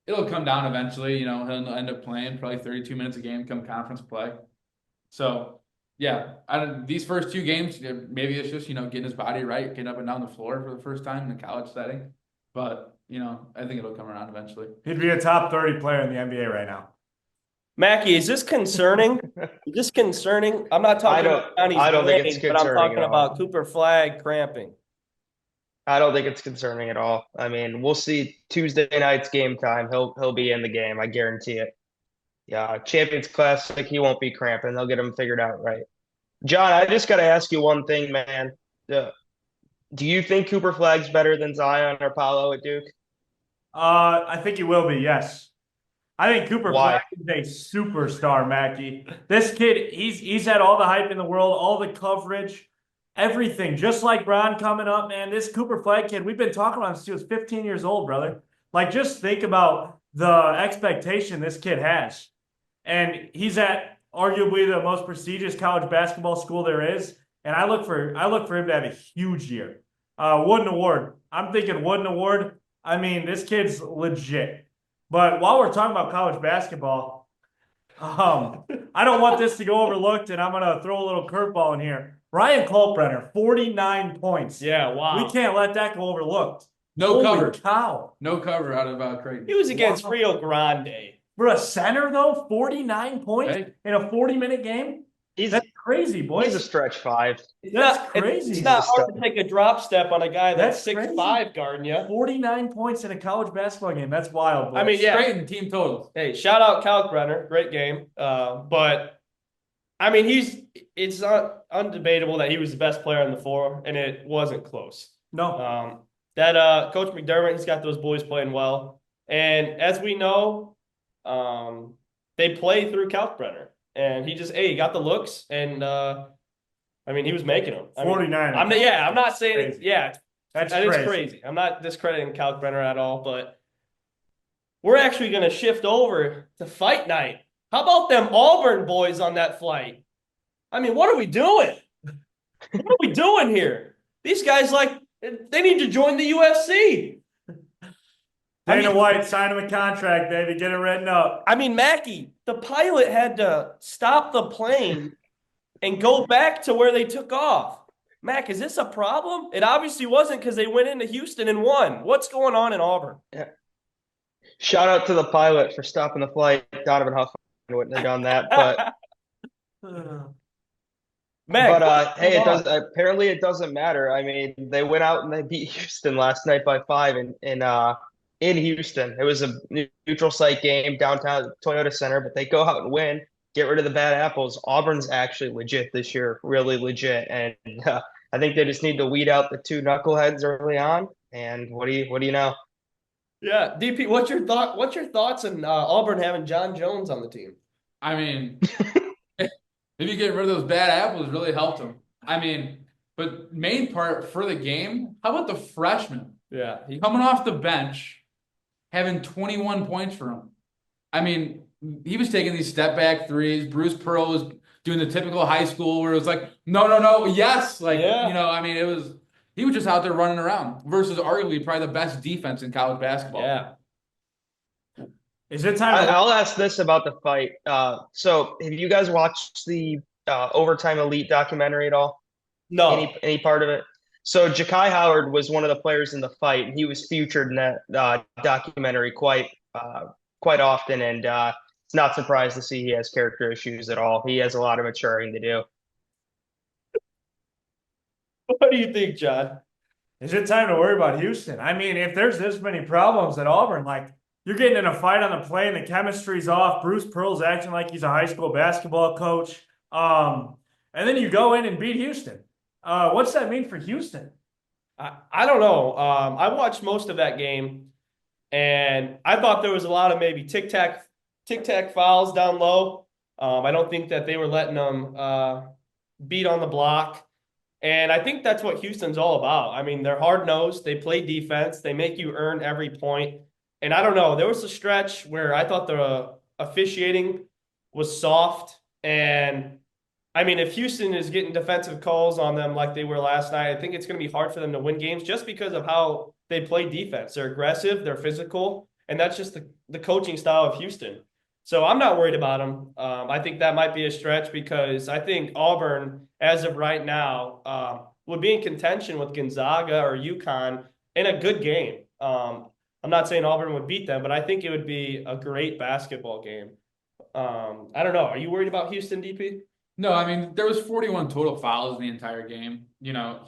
it'll come down eventually. He'll end up playing probably 32 minutes a game come conference play. So yeah, these first two games, maybe it's just getting his body right, getting up and down the floor for the first time in a college setting. But I think it'll come around eventually. He'd be a top 30 player in the NBA right now. Mackie, is this concerning? Is this concerning? I'm not talking about Johnny's I don't think it's but I'm concerning talking about Cooper Flagg cramping. I don't think it's concerning at all. I mean, we'll see Tuesday night's game time. He'll be in the game. I guarantee it. Yeah, Champions Classic, he won't be cramping. They'll get him figured out right. John, I just got to ask you one thing, man. Do you think Cooper Flagg's better than Zion or Paolo at Duke? I think he will be, yes. I think Cooper Flagg is a superstar, Mackie. This kid, he's had all the hype in the world, all the coverage, everything. Just like Bron coming up, man. This Cooper Flagg kid, we've been talking about him since he was 15 years old, brother. Like, just think about the expectation this kid has. And he's at arguably the most prestigious college basketball school there is. And I look for him to have a huge year. Wooden Award. I'm thinking Wooden Award. I mean, this kid's legit. But while we're talking about college basketball, I don't want this to go overlooked, and I'm going to throw a little curveball in here. Ryan Kalkbrenner, 49 points. Yeah, wow. We can't let that go overlooked. No Holy cover. cow. No cover out of Creighton. He was against Rio Grande. For a center, though, 49 points in a 40-minute game? He's crazy, boys. He's a stretch five. That's crazy. It's He's not a hard to stud. take a drop step on a guy that's That's 6'5" guarding you. 49 points in a college basketball game. That's wild, boys. I mean, yeah. Straight in team totals. Hey, shout out Kalkbrenner, great game. But I mean, it's undebatable that he was the best player on the floor, and it wasn't close. No. Coach McDermott, he's got those boys playing well, and as we know, they play through Kalkbrenner, and he got the looks, and I mean, he was making them. 49. I'm not saying Crazy. that That's is crazy. I'm not discrediting Kalkbrenner at all, but we're actually going to shift over to fight night. How about them Auburn boys on that flight? I mean, what are we doing? What are we doing here? These guys, they need to join the UFC. Dana White, sign him a contract, baby. Get it written up. I mean, Mackey, the pilot had to stop the plane and go back to where they took off. Mac, is this a problem? It obviously wasn't because they went into Houston and won. What's going on in Auburn? Yeah. Shout out to the pilot for stopping the flight. Donovan Huff wouldn't have done that, but Mac, hey, apparently it doesn't matter. I mean, they went out and they beat Houston last night by 5 in Houston. It was a neutral site game downtown Toyota Center, but they go out and win, get rid of the bad apples. Auburn's actually legit this year, really legit, and I think they just need to weed out the two knuckleheads early on. And what do you know? Yeah, DP, what's your thoughts on Auburn having John Jones on the team? I mean, maybe getting rid of those bad apples really helped them. I mean, but main part for the game, how about the freshman? Yeah, Coming off the bench, having 21 points for him. I mean, he was taking these step back threes. Bruce Pearl was doing the typical high school where it was like, no, yes. I mean, he was just out there running around versus arguably probably the best defense in college basketball. Yeah. Is it time? I'll ask this about the fight. So have you guys watched the Overtime Elite documentary at all? No. Any part of it? So Ja'Kai Howard was one of the players in the fight. He was featured in that documentary quite often, and it's not surprised to see he has character issues at all. He has a lot of maturing to do. What do you think, John? Is it time to worry about Houston? I mean, if there's this many problems at Auburn, you're getting in a fight on the plane, the chemistry's off. Bruce Pearl's acting like he's a high school basketball coach. And then you go in and beat Houston. What's that mean for Houston? I don't know. I watched most of that game, and I thought there was a lot of maybe tic-tac fouls down low. I don't think that they were letting them beat on the block. And I think that's what Houston's all about. I mean, they're hard-nosed. They play defense. They make you earn every point. And I don't know. There was a stretch where I thought the officiating was soft. And, I mean, if Houston is getting defensive calls on them like they were last night, I think it's going to be hard for them to win games just because of how they play defense. They're aggressive. They're physical. And that's just the coaching style of Houston. So I'm not worried about them. I think that might be a stretch because I think Auburn, as of right now, would be in contention with Gonzaga or UConn in a good game. I'm not saying Auburn would beat them, but I think it would be a great basketball game. I don't know. Are you worried about Houston, DP? No, I mean, there was 41 total fouls in the entire game.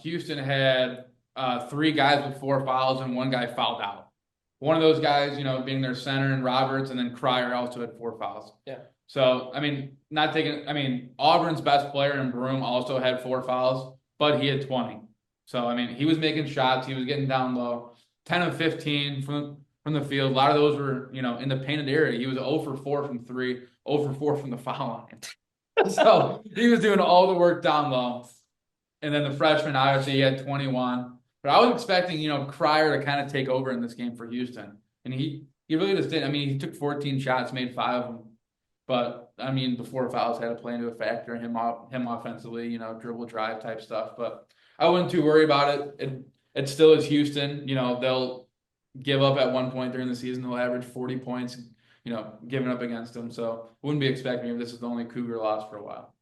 Houston had 3 guys with 4 fouls and 1 guy fouled out. One of those guys, being their center and Roberts, and then Cryer also had 4 fouls. Yeah. So, I mean, Auburn's best player in Broome also had 4 fouls, but he had 20. So, I mean, he was making shots. He was getting down low. 10 of 15 from the field. A lot of those were, in the painted area. He was 0 for 4 from 3, 0 for 4 from the foul line. So, he was doing all the work down low. And then the freshman, obviously, he had 21. But I was expecting, Cryer to kind of take over in this game for Houston. And he really just didn't. I mean, he took 14 shots, made 5 of them. But, I mean, the 4 fouls had to play into a factor in him offensively, dribble drive type stuff. But I wouldn't too worry about it. It still is Houston. They'll give up at one point during the season. They'll average 40 points, giving up against them. So wouldn't be expecting if this is the only Cougar loss for a while.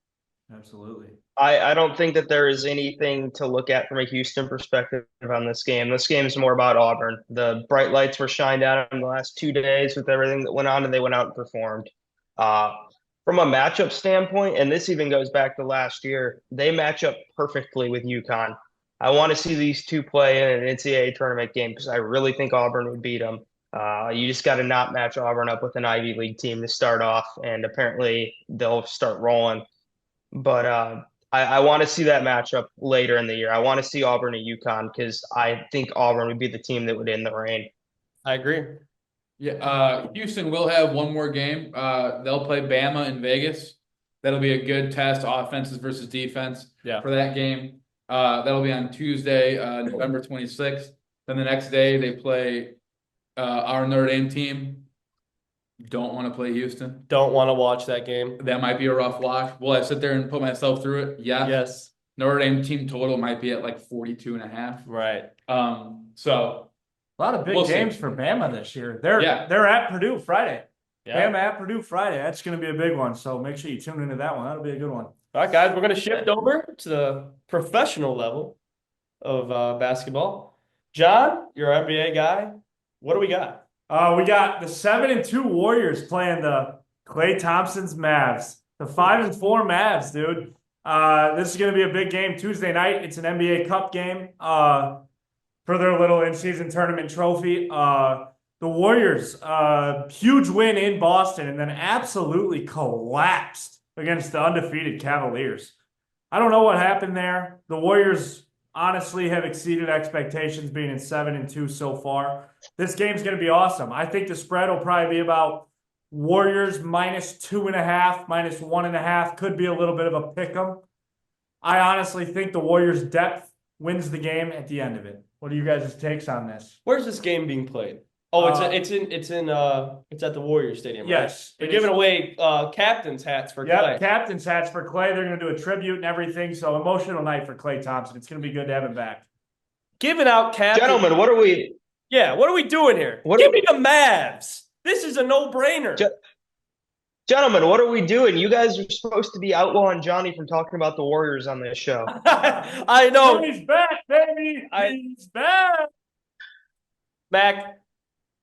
Absolutely. I don't think that there is anything to look at from a Houston perspective on this game. This game is more about Auburn. The bright lights were shined at them the last 2 days with everything that went on, and they went out and performed. From a matchup standpoint, and this even goes back to last year, they match up perfectly with UConn. I want to see these two play in an NCAA tournament game because I really think Auburn would beat them. You just got to not match Auburn up with an Ivy League team to start off, and apparently they'll start rolling. But I want to see that matchup later in the year. I want to see Auburn and UConn because I think Auburn would be the team that would end the reign. I agree. Yeah, Houston will have one more game. They'll play Bama in Vegas. That'll be a good test, offenses versus defense for that game. That'll be on Tuesday, November 26th. Then the next day they play our Notre Dame team. Don't want to play Houston. Don't want to watch that game. That might be a rough watch. Will I sit there and put myself through it? Yeah. Yes. Notre Dame team total might be at like 42.5. Right. So A lot of big games for Bama this year. They're at Purdue Friday. Yeah. Bama at Purdue Friday. That's going to be a big one. So make sure you tune into that one. That'll be a good one. All right, guys, we're going to shift over to the professional level of basketball. John, you're our NBA guy. What do we got? We got the 7-2 Warriors playing the Klay Thompson's Mavs. The 5-4 Mavs, dude. This is going to be a big game Tuesday night. It's an NBA Cup game for their little in-season tournament trophy. The Warriors, huge win in Boston and then absolutely collapsed against the undefeated Cavaliers. I don't know what happened there. The Warriors honestly have exceeded expectations being in 7-2 so far. This game's going to be awesome. I think the spread will probably be about Warriors -2.5, -1.5. Could be a little bit of a pick 'em. I honestly think the Warriors' depth wins the game at the end of it. What are you guys' takes on this? Where's this game being played? Oh, it's at the Warriors Stadium. Right? Yes. They're giving away captain's hats for Klay. Captain's hats for Klay. They're going to do a tribute and everything. So emotional night for Klay Thompson. It's going to be good to have him back. Giving out captains. Gentlemen, what are we doing here? Give me the Mavs. This is a no-brainer. Gentlemen, what are we doing? You guys are supposed to be outlawing Johnny from talking about the Warriors on this show. I know. He's back, baby. He's back. Mac,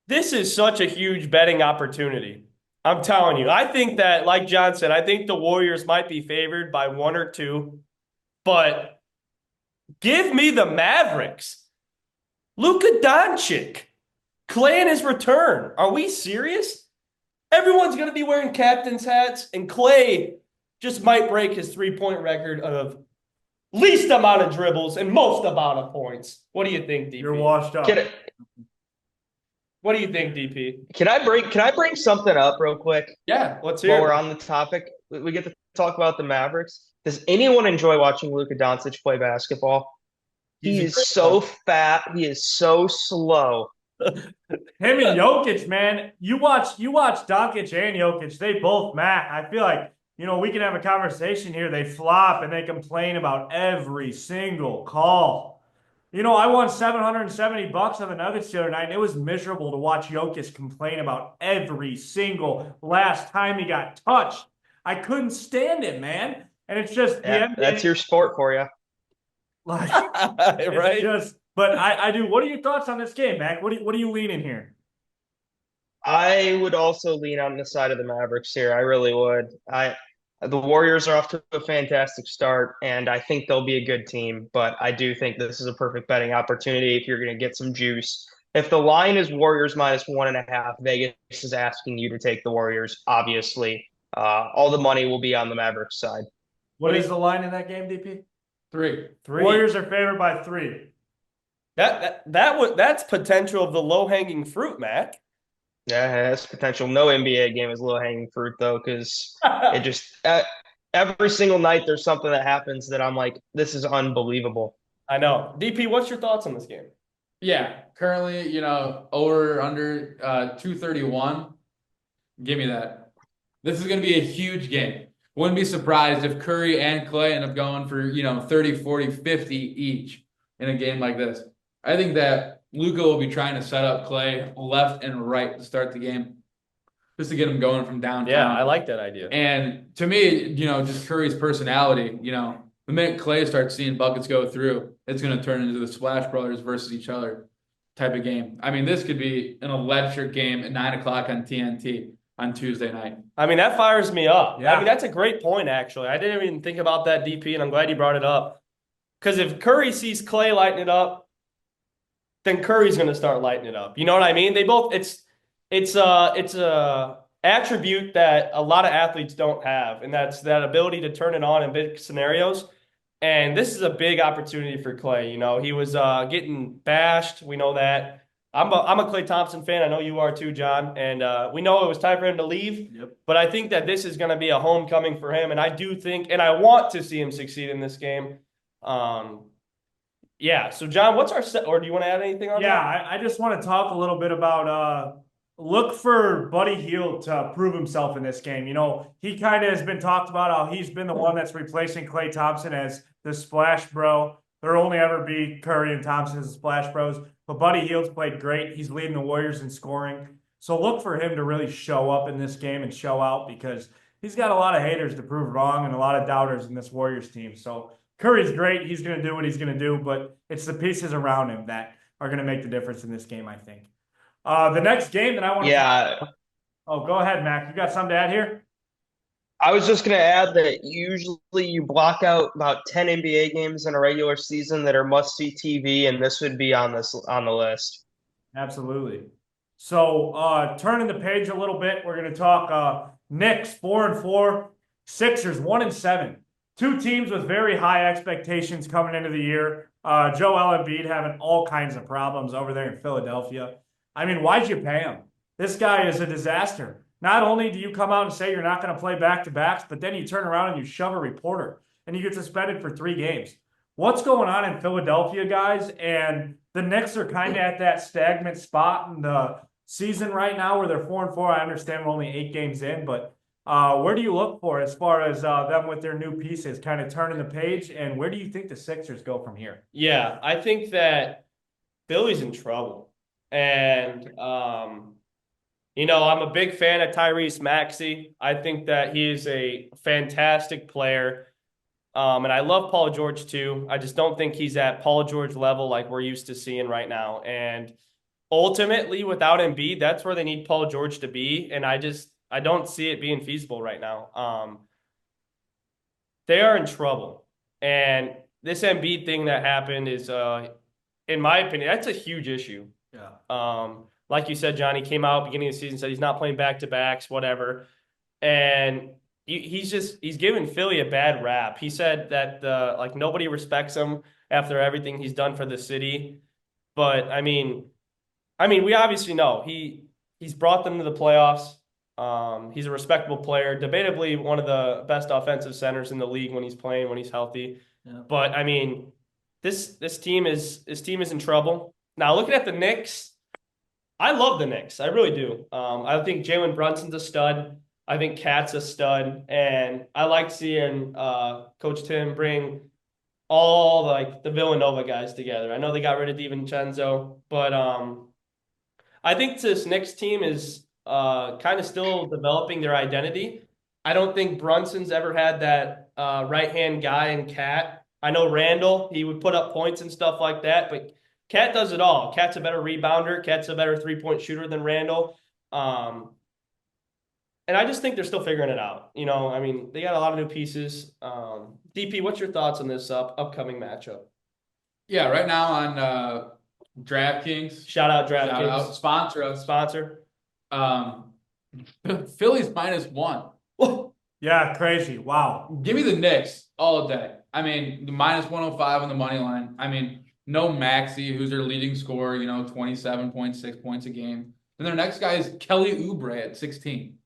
this is such a huge betting opportunity. I'm telling you. I think that, like John said, I think the Warriors might be favored by 1 or 2. But give me the Mavericks. Luka Doncic. Klay in his return. Are we serious? Everyone's going to be wearing captain's hats, and Klay just might break his three-point record of least amount of dribbles and most amount of points. What do you think, DP? You're washed up. What do you think, DP? Can I bring something up real quick? Yeah, let's hear While it. we're on the topic, we get to talk about the Mavericks. Does anyone enjoy watching Luka Doncic play basketball? He is so fat. He is so slow. Him and Jokic, man. You watch Doncic and Jokic. They both Mac. I feel like, we can have a conversation here. They flop and they complain about every single call. I won $770 on the Nuggets the other night, and it was miserable to watch Jokic complain about every single last time he got touched. I couldn't stand it, man. And it's just that's your sport for you. Like, right? But I do. What are your thoughts on this game, Mac? What are you leaning here? I would also lean on the side of the Mavericks here. I really would. The Warriors are off to a fantastic start, and I think they'll be a good team. But I do think this is a perfect betting opportunity if you're going to get some juice. If the line is Warriors -1.5, Vegas is asking you to take the Warriors. Obviously, all the money will be on the Mavericks side. What is the line in that game, DP? 3. Warriors are favored by 3. That's potential of the low-hanging fruit, Mac. Yeah, that's potential. No NBA game is low-hanging fruit, though, because it just every single night there's something that happens that I'm like, this is unbelievable. I know. DP, what's your thoughts on this game? Yeah, currently, over under 231. Give me that. This is going to be a huge game. Wouldn't be surprised if Curry and Klay end up going for, 30, 40, 50 each in a game like this. I think that Luka will be trying to set up Klay left and right to start the game, just to get him going from downtown. Yeah, I like that idea. And to me, just Curry's personality, the minute Klay starts seeing buckets go through, it's going to turn into the Splash Brothers versus each other type of game. I mean, this could be an electric game at 9 o'clock on TNT. on Tuesday night. I mean, that fires me up. Yeah. I mean, that's a great point, actually. I didn't even think about that, DP, and I'm glad you brought it up. Because if Curry sees Clay lighting it up, then Curry's going to start lighting it up. You know what I mean? They both it's a attribute that a lot of athletes don't have, and that's that ability to turn it on in big scenarios. And this is a big opportunity for Clay. You know, he was getting bashed. We know that. I'm a Clay Thompson fan. I know you are too, John. And we know it was time for him to leave. Yep. But I think that this is going to be a homecoming for him. And I do think, and I want to see him succeed in this game. Yeah. So, John, what's our set? Or do you want to add anything on Yeah, that? I just want to talk a little bit about look for Buddy Hield to prove himself in this game. You know, he kind of has been talked about how he's been the one that's replacing Klay Thompson as the splash bro. There'll only ever be Curry and Thompson as the splash bros. But Buddy Hield's played great. He's leading the Warriors in scoring. So look for him to really show up in this game and show out because he's got a lot of haters to prove wrong and a lot of doubters in this Warriors team. So Curry's great. He's going to do what he's going to do, but it's the pieces around him that are going to make the difference in this game, I think. The next game that I want to Yeah, Oh, go ahead, Mac. You got something to add here? I was just going to add that usually you block out about 10 NBA games in a regular season that are must-see TV, and this would be on the list. Absolutely. So turning the page a little bit, we're going to talk Knicks 4-4, Sixers 1-7. Two teams with very high expectations coming into the year. Joel Embiid having all kinds of problems over there in Philadelphia. I mean, why'd you pay him? This guy is a disaster. Not only do you come out and say you're not going to play back-to-backs, but then you turn around and you shove a reporter and you get suspended for 3 games. What's going on in Philadelphia, guys? And the Knicks are kind of at that stagnant spot in the season right now where they're 4-4. I understand we're only 8 games in, but where do you look for as far as them with their new pieces kind of turning the page? And where do you think the Sixers go from here? Yeah, I think that Philly's in trouble. And, you know, I'm a big fan of Tyrese Maxey. I think that he is a fantastic player. And I love Paul George too. I just don't think he's at Paul George level like we're used to seeing right now. And ultimately, without Embiid, that's where they need Paul George to be. And I don't see it being feasible right now. They are in trouble. And this Embiid thing that happened is, in my opinion, that's a huge issue. Yeah. Like you said, Johnny came out beginning of the season, said he's not playing back-to-backs, whatever. And he's giving Philly a bad rap. He said that like nobody respects him after everything he's done for the city. But I mean, we obviously know he's brought them to the playoffs. He's a respectable player, debatably one of the best offensive centers in the league when he's playing, when he's healthy. Yeah. But I mean, this team is in trouble. Now looking at the Knicks, I love the Knicks. I really do. I think Jalen Brunson's a stud. I think Cat's a stud, and I like seeing Coach Tim bring all like the Villanova guys together. I know they got rid of DiVincenzo, but I think this Knicks team is kind of still developing their identity. I don't think Brunson's ever had that right-hand guy in Cat. I know Randall, he would put up points and stuff like that, but Cat does it all. Cat's a better rebounder. Cat's a better three-point shooter than Randall. And I just think they're still figuring it out. You know, I mean, they got a lot of new pieces. DP, what's your thoughts on this upcoming matchup? Yeah, right now on DraftKings. Shout out DraftKings. Shout out, sponsor us. Sponsor. Philly's -1. Yeah, crazy. Wow. Give me the Knicks all day. I mean, the -105 on the money line. I mean, no Maxey, who's their leading scorer, 27.6 points a game. And their next guy is Kelly Oubre at 16.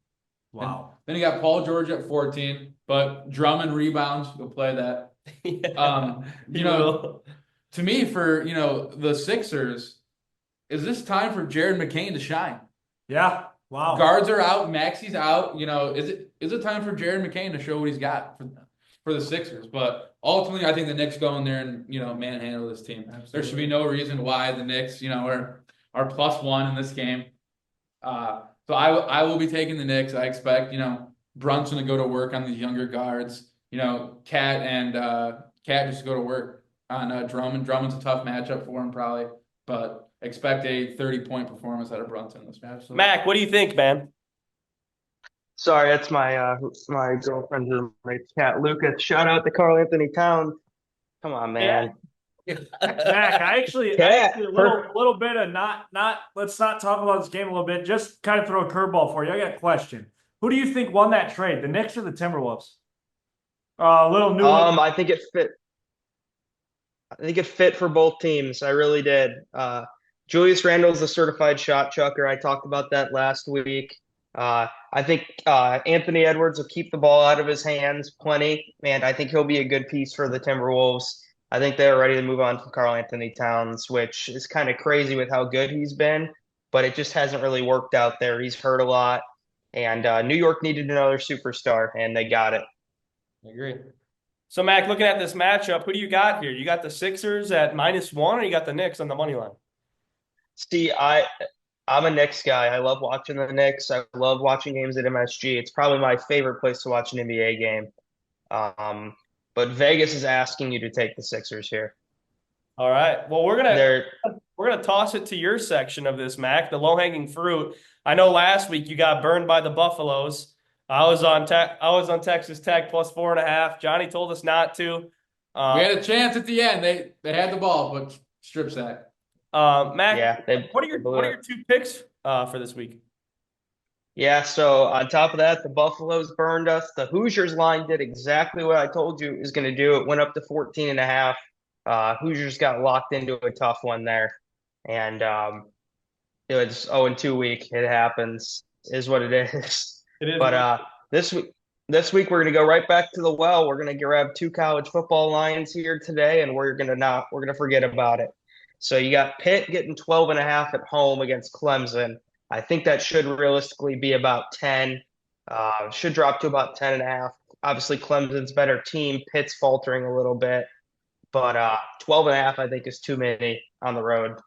Wow. And then you got Paul George at 14, but Drummond rebounds, you'll play that. To me, for the Sixers, is this time for Jared McCain to shine? Yeah. Wow. Guards are out, Maxey's out. Is it time for Jared McCain to show what he's got for the Sixers? But ultimately, I think the Knicks go in there and manhandle this team. Absolutely. There should be no reason why the Knicks are +1 in this game. So I will be taking the Knicks. I expect Brunson to go to work on these younger guards. Cat just go to work on Drummond. Drummond's a tough matchup for him probably, but expect a 30-point performance out of Brunson this match. Mac, what do you think, man? Sorry, that's my girlfriend's roommate's cat, Lucas. Shout out to Carl Anthony Towns. Come on, Yeah. man. Mac, I actually a little bit of not let's not talk about this game a little bit. Just kind of throw a curveball for you. I got a question. Who do you think won that trade, the Knicks or the Timberwolves? Little new look. I think it fit. I think it fit for both teams. I really did. Julius Randle's a certified shot chucker. I talked about that last week. I think Anthony Edwards will keep the ball out of his hands plenty, and I think he'll be a good piece for the Timberwolves. I think they're ready to move on from Carl Anthony Towns, which is kind of crazy with how good he's been, but it just hasn't really worked out there. He's hurt a lot, and New York needed another superstar, and they got it. I agree. So, Mac, looking at this matchup, who do you got here? You got the Sixers at -1, or you got the Knicks on the money line? See, I'm a Knicks guy. I love watching the Knicks. I love watching games at MSG. It's probably my favorite place to watch an NBA game. Um, but Vegas is asking you to take the Sixers here. All right. Well, They're we're gonna toss it to your section of this, Mac, the low-hanging fruit. I know last week you got burned by the Buffaloes. I was on Texas Tech +4.5. Johnny told us not to. We had a chance at the end. They had the ball, but strip sack. Mac, yeah, they what blew are it. your two picks for this week? Yeah, so on top of that, the Buffaloes burned us. The Hoosiers line did exactly what I told you it was going to do. It went up to 14.5. Hoosiers got locked into a tough one there. And it was 0-2 week. It happens, is what it is. It is. But this week, we're going to go right back to the well. We're going to grab two college football lines here today, and we're going to forget about it. So you got Pitt getting 12.5 at home against Clemson. I think that should realistically be about 10. Should drop to about 10.5. Obviously, Clemson's better team. Pitt's faltering a little bit, but 12.5 I think is too many on the road.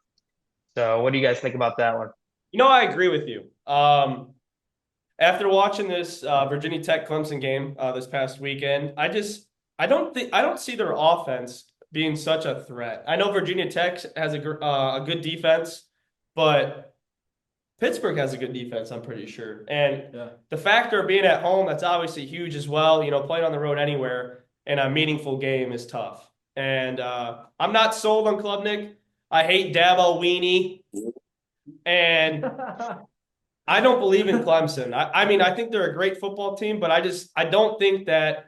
So what do you guys think about that one? I agree with you. After watching this Virginia Tech Clemson game this past weekend, I don't see their offense being such a threat. I know Virginia Tech has a good defense, but Pittsburgh has a good defense, I'm pretty sure. And the factor of being at home, that's obviously huge as well. Playing on the road anywhere in a meaningful game is tough. And I'm not sold on Klubnik. I hate Dabo Weenie. And I don't believe in Clemson. I mean, I think they're a great football team, but I don't think that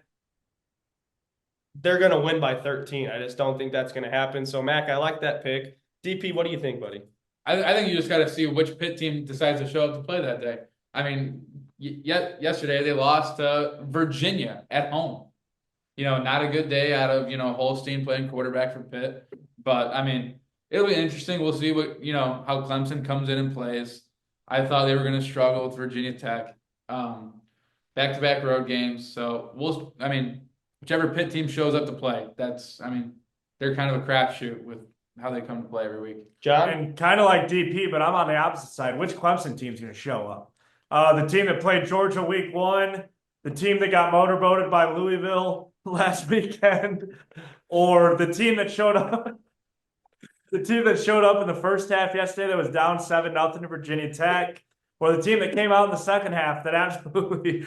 they're going to win by 13. I just don't think that's going to happen. So, Mac, I like that pick. DP, what do you think, buddy? I think you just got to see which Pitt team decides to show up to play that day. I mean, yesterday they lost to Virginia at home. Not a good day out of, Holstein playing quarterback for Pitt. But, I mean, it'll be interesting. We'll see how Clemson comes in and plays. I thought they were going to struggle with Virginia Tech. Back-to-back road games. So, whichever Pitt team shows up to play, they're kind of a crapshoot with how they come to play every week. John? And kind of like DP, but I'm on the opposite side. Which Clemson team's going to show up? The team that played Georgia week 1, the team that got motorboated by Louisville last weekend, or the team that showed up in the first half yesterday that was down 7-0 to Virginia Tech, or the team that came out in the second half that absolutely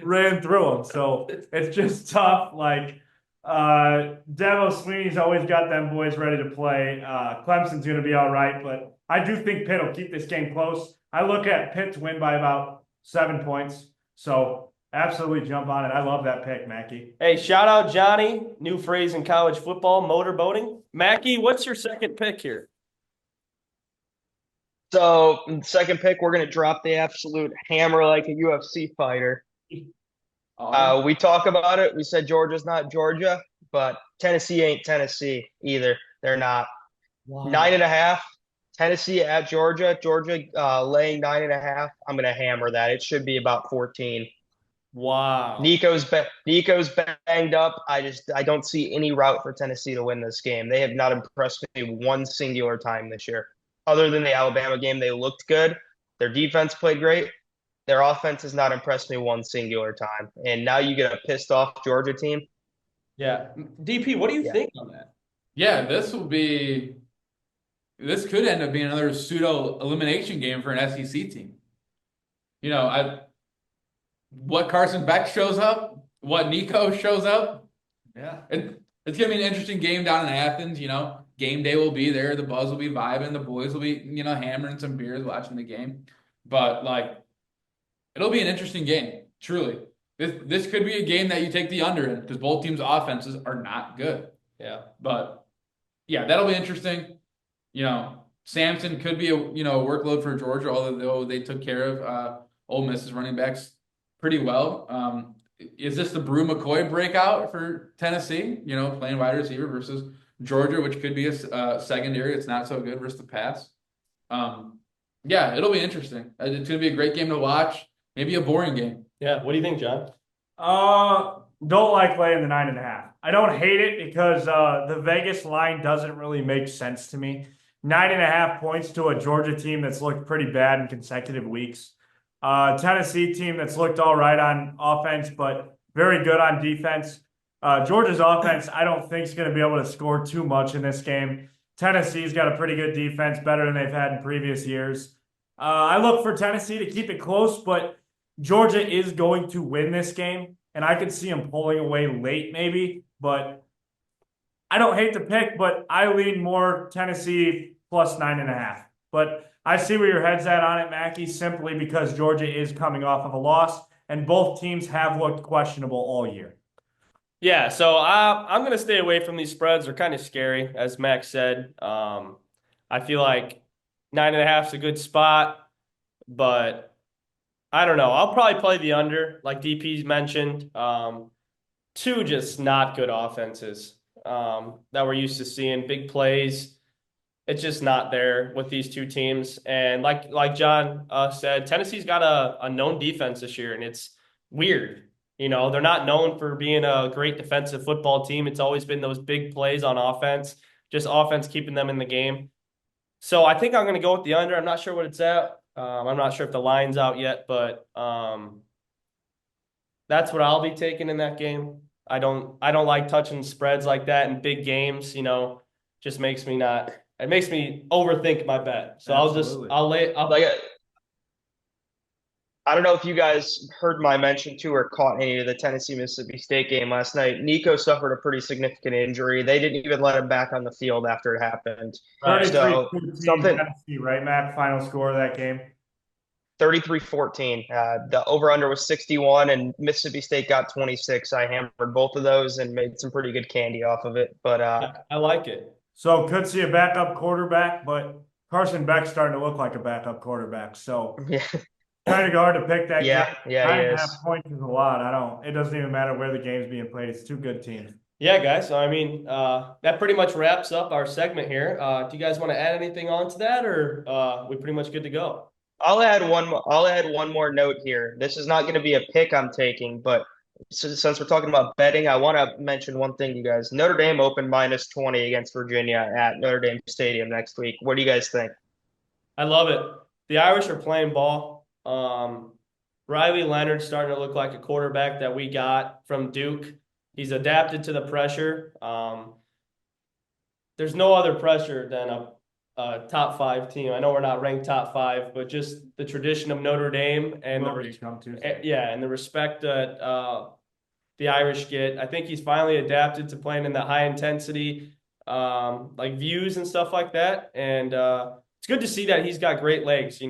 ran through them. So it's just tough. Like, Dabo Sweeney's always got them boys ready to play. Clemson's going to be all right, but I do think Pitt will keep this game close. I look at Pitt to win by about 7 points. So absolutely jump on it. I love that pick, Mackie. Hey, shout out Johnny. New phrase in college football, motorboating. Mackie, what's your second pick here? So second pick, we're going to drop the absolute hammer like a UFC fighter. We talk about it. We said Georgia's not Georgia, but Tennessee ain't Tennessee either. They're not. Wow. 9.5. Tennessee at Georgia. Georgia laying 9.5. I'm going to hammer that. It should be about 14. Wow. Nico's banged up. I don't see any route for Tennessee to win this game. They have not impressed me one singular time this year. Other than the Alabama game, they looked good. Their defense played great. Their offense has not impressed me one singular time. And now you get a pissed off Georgia team. Yeah. DP, what do you think on that? Yeah, this could end up being another pseudo elimination game for an SEC team. what Carson Beck shows up, what Nico shows up. Yeah. And it's gonna be an interesting game down in Athens. Game day will be there. The buzz will be vibing. The boys will be, hammering some beers, watching the game. But like, it'll be an interesting game. Truly, this could be a game that you take the under in because both teams' offenses are not good. Yeah. But yeah, that'll be interesting. Samson could be a workload for Georgia, although they took care of Ole Miss's running backs pretty well. Is this the Brew McCoy breakout for Tennessee? Playing wide receiver versus Georgia, which could be a secondary. It's not so good versus the pass. Yeah, it'll be interesting. It's going to be a great game to watch. Maybe a boring game. Yeah. What do you think, John? Don't like laying the 9.5. I don't hate it because the Vegas line doesn't really make sense to me. 9.5 points to a Georgia team that's looked pretty bad in consecutive weeks. Tennessee team that's looked all right on offense, but very good on defense. Georgia's offense, I don't think is going to be able to score too much in this game. Tennessee's got a pretty good defense, better than they've had in previous years. I look for Tennessee to keep it close, but Georgia is going to win this game, and I could see them pulling away late maybe, but I don't hate the pick, but I lean more Tennessee plus 9.5. But I see where your head's at on it, Mackie, simply because Georgia is coming off of a loss, and both teams have looked questionable all year. Yeah, so I'm going to stay away from these spreads. They're kind of scary, as Max said. I feel like 9.5 is a good spot, but I don't know. I'll probably play the under, like DP's mentioned. Two just not good offenses that we're used to seeing. Big plays. It's just not there with these two teams. And like John said, Tennessee's got a known defense this year, and it's weird. They're not known for being a great defensive football team. It's always been those big plays on offense, just offense keeping them in the game. So I think I'm going to go with the under. I'm not sure what it's at. I'm not sure if the line's out yet, but that's what I'll be taking in that game. I don't like touching spreads like that in big games. Just makes me not. It makes me overthink my bet. So Absolutely. I don't know if you guys heard my mention to or caught any of the Tennessee-Mississippi State game last night. Nico suffered a pretty significant injury. They didn't even let him back on the field after it happened. Right. So 33-14 Tennessee, right, Matt? Final score of that game? 33-14. The over-under was 61, and Mississippi State got 26. I hammered both of those and made some pretty good candy off of it. But I like it. So could see a backup quarterback, but Carson Beck's starting to look like a backup quarterback. So yeah, kind of hard to pick that game. yeah, he 9.5 is. points is a lot. It doesn't even matter where the game's being played. It's two good teams. Yeah, guys. So, that pretty much wraps up our segment here. Do you guys want to add anything on to that, or we pretty much good to go? I'll add one more note here. This is not going to be a pick I'm taking, but since we're talking about betting, I want to mention one thing, you guys. Notre Dame opened -20 against Virginia at Notre Dame Stadium next week. What do you guys think? I love it. The Irish are playing ball. Riley Leonard's starting to look like a quarterback that we got from Duke. He's adapted to the pressure. There's no other pressure than a top 5 team. I know we're not ranked top 5, but just the tradition of Notre Dame and the respect that the Irish get. I think he's finally adapted to playing in the high intensity views and stuff like that. And it's good to see that he's got great legs,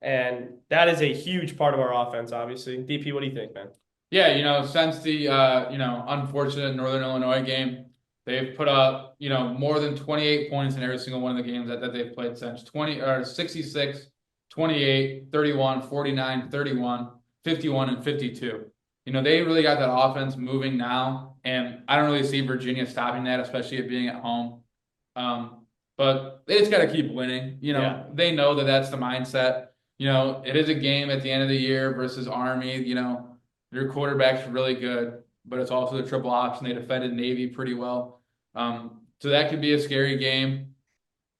and that is a huge part of our offense, obviously. DP, what do you think, man? Yeah, since the unfortunate Northern Illinois game, they've put up, more than 28 points in every single one of the games that they've played since 66, 28, 31, 49, 31, 51, and 52. They really got that offense moving now, and I don't really see Virginia stopping that, especially it being at home. But they just got to keep winning. They know that that's the mindset. It is a game at the end of the year versus Army. Your quarterback's really good, but it's also the triple option. They defended Navy pretty well. So that could be a scary game.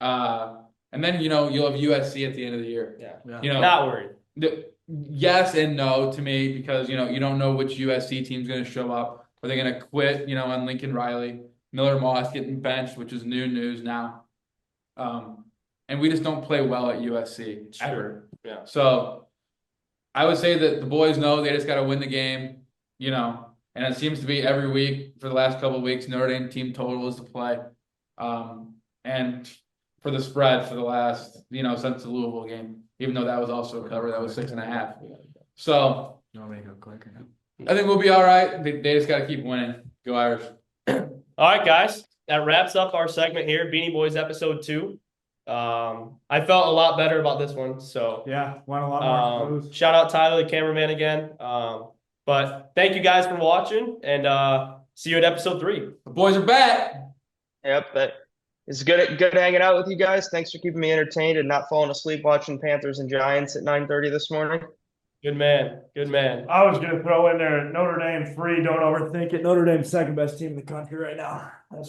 And then, you'll have USC at the end of the year. Yeah. Not worried. Yes and no to me because, you don't know which USC team's going to show up. Are they going to quit, on Lincoln Riley? Miller Moss getting benched, which is new news now. And we just don't play well at USC ever. Yeah. So I would say that the boys know they just got to win the game, and it seems to be every week for the last couple of weeks, Notre Dame team total is to play. And for the spread for the last, since the Louisville game, even though that was also a cover, that was 6.5. So You want me to go quick or no? I think we'll be all right. They just got to keep winning. Go Irish. All right, guys. That wraps up our segment here, Beanie Boys episode 2. I felt a lot better about this one. So Yeah, went a lot more smooth. shout out Tyler, the cameraman again. But thank you guys for watching, and see you at episode 3. The boys are back. Yep, but it's good hanging out with you guys. Thanks for keeping me entertained and not falling asleep watching Panthers and Giants at 9:30 this morning. Good man. Good man. I was going to throw in there Notre Dame free. Don't overthink it. Notre Dame's second best team in the country right now. That's